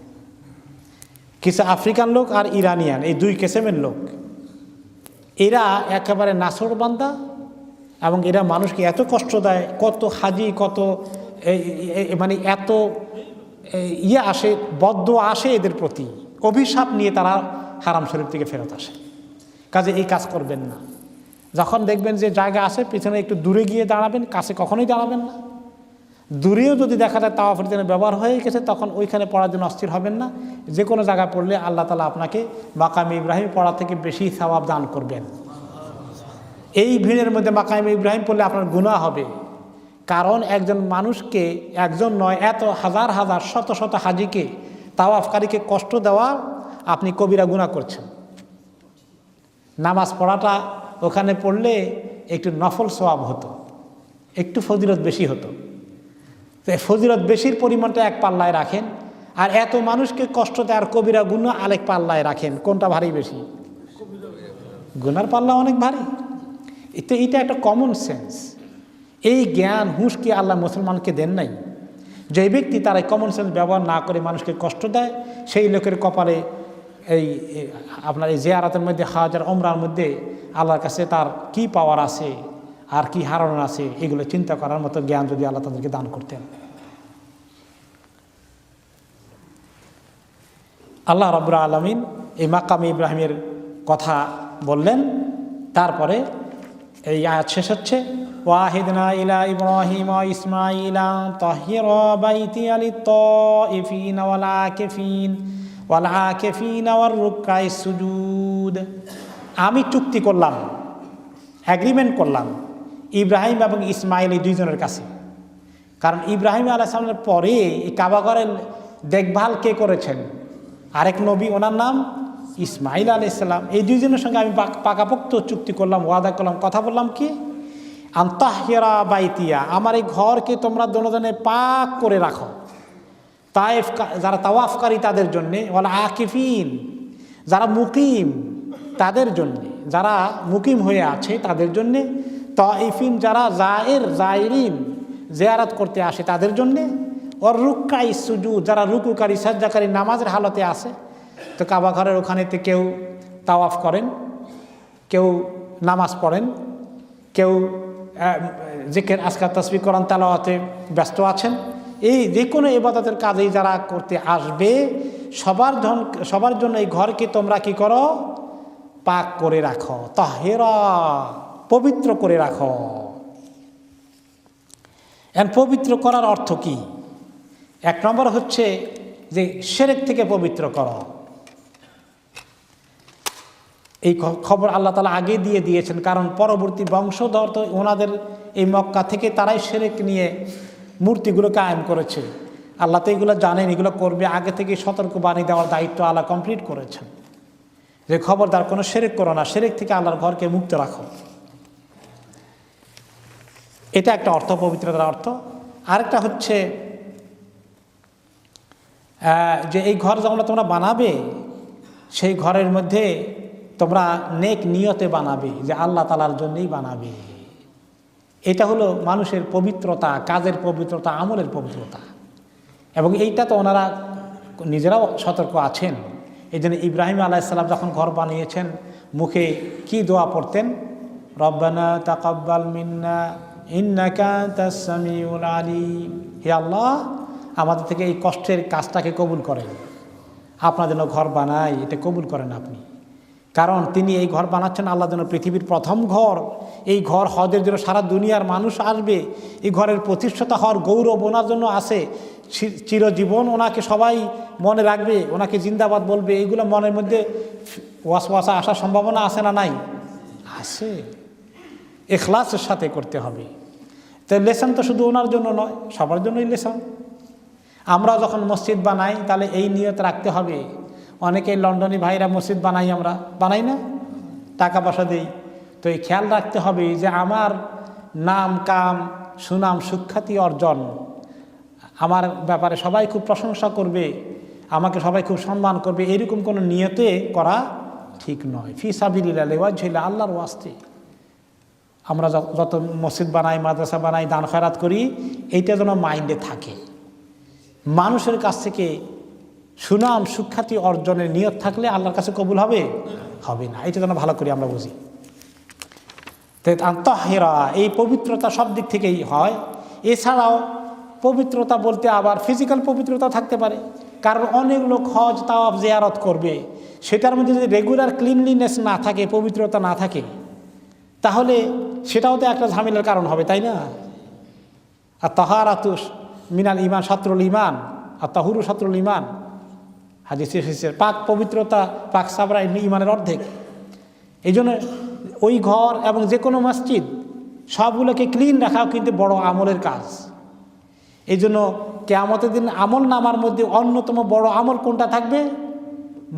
কিছু আফ্রিকান লোক আর ইরানিয়ান, এই দুই কিসিমের লোক, এরা একেবারে নাছোড়বান্দা, এবং এরা মানুষকে এত কষ্ট দেয়, কত হাজি, কত মানে এত আসে, বদদোয়া আসে এদের প্রতি, অভিশাপ নিয়ে তারা হারাম শরীফ থেকে ফেরত আসে। কাজে এই কাজ করবেন না। যখন দেখবেন যে জায়গা আছে, পিছনে একটু দূরে গিয়ে দাঁড়াবেন, কাছে কখনোই দাঁড়াবেন না। দূরেও যদি দেখা যায় তাওয়াফের জন্য ব্যবহার হয়ে গেছে, তখন ওইখানে পড়ার জন্য অস্থির হবেন না। যে কোনো জায়গায় পড়লে আল্লাহ তাআলা আপনাকে মাকামে ইব্রাহিম পড়া থেকে বেশি সওয়াব দান করবেন। এই ভিড়ের মধ্যে মাকামে ইব্রাহিম পড়লে আপনার গুনাহ হবে, কারণ একজন মানুষকে, একজন নয়, এত হাজার হাজার শত শত হাজিকে, তাওয়াফকারীকে কষ্ট দেওয়া আপনি কবিরা গুনাহ করছেন। নামাজ পড়াটা ওখানে পড়লে একটু নফল সওয়াব হতো, একটু ফজিলত বেশি হতো। তো ফজিলত বেশির পরিমাণটা এক পাল্লায় রাখেন, আর এত মানুষকে কষ্ট দেওয়ার কবিরা গুনাহ আরেক পাল্লায় রাখেন। কোনটা ভারী বেশি? গুনার পাল্লা অনেক ভারী। এটা একটা কমন সেন্স। এই জ্ঞান হুঁশ কি আল্লাহ মুসলমানকে দেন নাই? যে ব্যক্তি তার এই কমন সেন্স ব্যবহার না করে মানুষকে কষ্ট দেয়, সেই লোকের কপালে এই আপনার এই জিয়ারাতের মধ্যে, হজ আর ওমরার মধ্যে আল্লাহর কাছে তার কি পাওয়ার আছে আর কি হারানোর আছে, এগুলো চিন্তা করার মতো জ্ঞান যদি আল্লাহ তাদেরকে দান করতেন। আল্লাহ রাব্বুল আলামিন এই মাকামে ইব্রাহিমের কথা বললেন। তারপরে এই আয়াত শেষ হচ্ছে, ওয়াহিদনা ইলা ইব্রাহিম ওয়া ইসমাঈলা তাহিরা বাইতিয়া লিত-তাইফিনা ওয়াল আকিফিনা ওয়ার রুকআইস সুজুদ। আমি চুক্তি করলাম, অ্যাগ্রিমেন্ট করলাম ইব্রাহিম এবং ইসমাইল এই দুইজনের কাছে। কারণ ইব্রাহিম আলাইহিস সালামের পরে এই কাবাঘরের দেখভাল কে করেছেন? আরেক নবী, ওনার নাম ইসমাইল আলাইহিস সালাম। এই দুইজনের সঙ্গে আমি পাকাপোক্ত চুক্তি করলাম, ওয়াদা করলাম, কথা বললাম কি, আনতাহিরা বাইতিয়া, আমার এই ঘরকে তোমরা দুজনে পাক করে রাখো। তায়েফ যারা তাওয়াফকারী তাদের জন্যে, ওয়াল আকিফিন যারা মুকিম তাদের জন্যে, যারা মুকিম হয়ে আছে তাদের জন্যে, তাইফিন যারা জায়রিন জিয়ারত করতে আসে তাদের জন্যে, ওর রুকআই সুজুদ যারা রুকুকারী সাজদাকারী নামাজের হালতে আসে। তো কাবা ঘরের ওখানেতে কেউ তাওয়াফ করেন, কেউ নামাজ পড়েন, কেউ জিকির, আজকার, তাসবিহ, কোরআন তেলাওয়াতে ব্যস্ত আছেন, এই যে কোনো ইবাদতের কাজেই যারা করতে আসবে সবার জন্য এই ঘরকে তোমরা কি করো? পাক করে রাখো, তাহেরা, পবিত্র করে রাখো। পবিত্র করার অর্থ কি? এক নম্বর হচ্ছে যে শিরক থেকে পবিত্র করো। এই খবর আল্লাহ তাআলা আগে দিয়ে দিয়েছেন, কারণ পরবর্তী বংশধর তো ওনাদের এই মক্কা থেকে তারাই শিরক নিয়ে মূর্তিগুলো কায়েম করেছে। আল্লাহ তো এগুলো জানেন, এগুলো করবে, আগে থেকে সতর্ক বাণী দেওয়ার দায়িত্ব আল্লাহ কমপ্লিট করেছেন যে খবরদার কোনো শিরক করো না, শিরক থেকে আল্লাহর ঘরকে মুক্ত রাখো। এটা একটা অর্থ, পবিত্রতার অর্থ। আরেকটা হচ্ছে যে এই ঘর যখন তোমরা বানাবে, সেই ঘরের মধ্যে তোমরা নেক নিয়তে বানাবে, যে আল্লাহ তাআলার জন্যই বানাবে। এটা হলো মানুষের পবিত্রতা, কাজের পবিত্রতা, আমলের পবিত্রতা। এবং এইটা তো ওনারা নিজেরাও সতর্ক আছেন। এই জন্য ইব্রাহিম আলাইহিস সালাম যখন ঘর বানিয়েছেন, মুখে কি দোয়া পড়তেন? রব্বানা তাকাব্বাল মিন্না ইন্নাকা আনতাস সামিউল আলিম। হে আল্লাহ, আমাদের থেকে এই কষ্টের কাজটাকে কবুল করেন, আপনার জন্য ঘর বানাই, এটা কবুল করেন আপনি। কারণ তিনি এই ঘর বানাচ্ছেন আল্লাহর জন্য, পৃথিবীর প্রথম ঘর। এই ঘর হজের জন্য সারা দুনিয়ার মানুষ আসবে। এই ঘরের প্রতিষ্ঠাতা হওয়ার গৌরব ওনার জন্য আছে। চিরজীবন ওনাকে সবাই মনে রাখবে, ওনাকে জিন্দাবাদ বলবে। এইগুলো মনের মধ্যে ওয়াসওয়াসা আসার সম্ভাবনা আছে না নাই? আছে। ইখলাসের সাথে করতে হবে। তো লেসন তো শুধু ওনার জন্য নয়, সবার জন্যই লেসন। আমরা যখন মসজিদ বানাই তাহলে এই নিয়ত রাখতে হবে। অনেকে লন্ডনী ভাইরা মসজিদ বানাই, আমরা বানাই না, টাকা পয়সা দিই। তো এই খেয়াল রাখতে হবে যে আমার নাম, কাম, সুনাম, সুখ্যাতি অর্জন, আমার ব্যাপারে সবাই খুব প্রশংসা করবে, আমাকে সবাই খুব সম্মান করবে, এরকম কোনো নিয়তে করা ঠিক নয়। ফি সাবিলিল্লাহ, ওয়াজহিল্লাহ, আল্লাহর ওয়াস্তে আমরা যত মসজিদ বানাই, মাদ্রাসা বানাই, দান খয়রাত করি, এইটা যেন মাইন্ডে থাকে। মানুষের কাছ থেকে সুনাম, সুখ্যাতি অর্জনের নিয়ত থাকলে আল্লাহর কাছে কবুল হবে? হবে না। এটা যেন ভালো করে আমরা বুঝি। তাহেরা, এই পবিত্রতা সব দিক থেকেই হয়। এছাড়াও পবিত্রতা বলতে আবার ফিজিক্যাল পবিত্রতা থাকতে পারে। কারণ অনেক লোক হজ, তাওয়াফ, জিয়ারত করবে, সেটার মধ্যে যদি রেগুলার ক্লিনলিনেস না থাকে, পবিত্রতা না থাকে, তাহলে সেটাও তো একটা ঝামেলার কারণ হবে, তাই না? আর তাহারাতুস মিনাল ইমান শাত্রুল ইমান, আর তাহুরু শাত্রুল ইমান। হাদিসের পাক পবিত্রতা, পাক সাবরা ইমানের অর্ধেক। এই জন্য ওই ঘর এবং যে কোনো মসজিদ সবগুলোকে ক্লিন রাখাও কিন্তু বড় আমলের কাজ। এই জন্য কিয়ামতের দিন আমল নামার মধ্যে অন্যতম বড় আমল কোনটা থাকবে?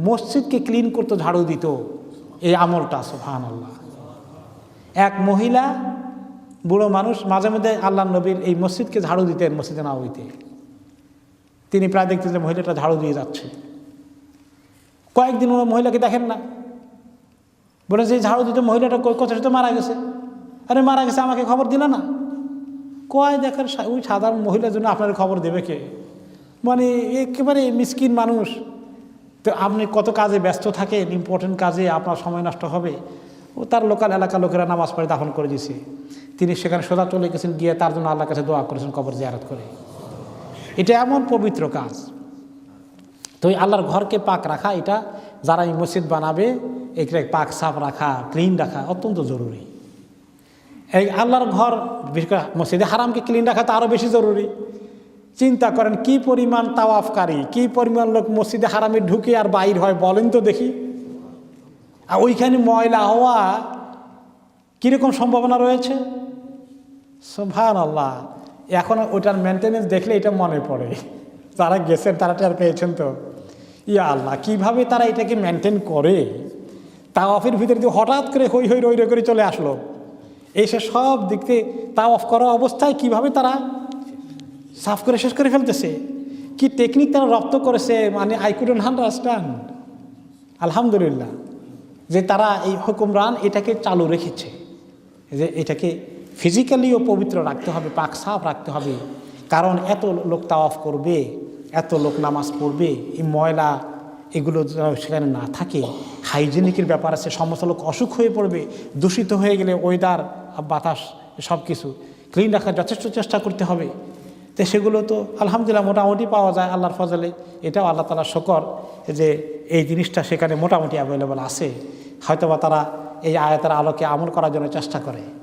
মসজিদকে ক্লিন করতে ঝাড়ু দিত, এই আমলটা। সুবহানাল্লাহ। এক মহিলা, বুড়ো মানুষ, মাঝে মধ্যে আল্লাহ নবীর এই মসজিদকে ঝাড়ু দিতেন, মসজিদে নববীতে। তিনি প্রায় দেখতেন যে মহিলাটা ঝাড়ু দিয়ে যাচ্ছে। কয়েকদিন ওরা মহিলাকে দেখেন না, বলে যে ঝাড়ু দিতে মহিলাটা কোথায় তো মারা গেছে। আরে মারা গেছে, আমাকে খবর দিল না। কয় দেখার ওই সাধারণ মহিলার জন্য আপনার খবর দেবে কে? মানে একেবারে মিসকিন মানুষ। তো আপনি কত কাজে ব্যস্ত থাকেন, ইম্পর্টেন্ট কাজে আপনার সময় নষ্ট হবে। ও তার লোকাল এলাকার লোকেরা নামাজ পড়ে দাফন করে দিয়েছে, তিনি সেখানে সোজা চলে গেছেন, গিয়ে তার জন্য আল্লাহর কাছে দোয়া করেছেন কবর জিয়ারত করে। এটা এমন পবিত্র কাজ। তো এই আল্লাহর ঘরকে পাক রাখা, এটা যারা এই মসজিদ বানাবে এখানে পাক সাফ রাখা, ক্লিন রাখা অত্যন্ত জরুরি। এই আল্লাহর ঘর, বিশেষ করে মসজিদে হারামকে ক্লিন রাখা তো আরও বেশি জরুরি। চিন্তা করেন কি পরিমাণ তাওয়াফকারী, কি পরিমাণ লোক মসজিদে হারামে ঢুকে আর বাইর হয়, বলেন তো দেখি। আর ওইখানে ময়লা হওয়া কীরকম সম্ভাবনা রয়েছে? সুবহানাল্লাহ। এখন ওইটার মেনটেনেন্স দেখলে এটা মনে পড়ে, যারা গেছেন তারা টের পেয়েছেন তো। ইয়া আল্লাহ, কীভাবে তারা এটাকে মেনটেন করে? তাওয়াফের ভিতরে দিয়ে হঠাৎ করে হই হই রই রই করে চলে আসলো, এসে সব দিক থেকে তাওয়াফ করা অবস্থায় কিভাবে তারা সাফ করে শেষ করে ফেলতেছে, কি টেকনিক তারা রপ্ত করেছে, মানে আই কুডন্ট আন্ডারস্ট্যান্ড। আলহামদুলিল্লাহ যে তারা এই হুকুমরান এটাকে চালু রেখেছে, যে এটাকে ফিজিক্যালিও পবিত্র রাখতে হবে, পাক সাফ রাখতে হবে। কারণ এত লোক তাওয়াফ করবে, এত লোক নামাজ পড়বে, এই ময়লা এগুলো সেখানে না থাকে, হাইজেনিকের ব্যাপার আছে, সমস্ত লোক অসুখ হয়ে পড়বে, দূষিত হয়ে গেলে ওয়েদার, বাতাস, সব কিছু ক্লিন রাখার যথেষ্ট চেষ্টা করতে হবে। তো সেগুলো তো আলহামদুলিল্লাহ মোটামুটি পাওয়া যায় আল্লাহর ফজলে। এটাও আল্লাহ তাআলার শুকর যে এই জিনিসটা সেখানে মোটামুটি অ্যাভেলেবল আছে। হয়তোবা তারা এই আয়াতের আলোকে আমল করার জন্য চেষ্টা করে।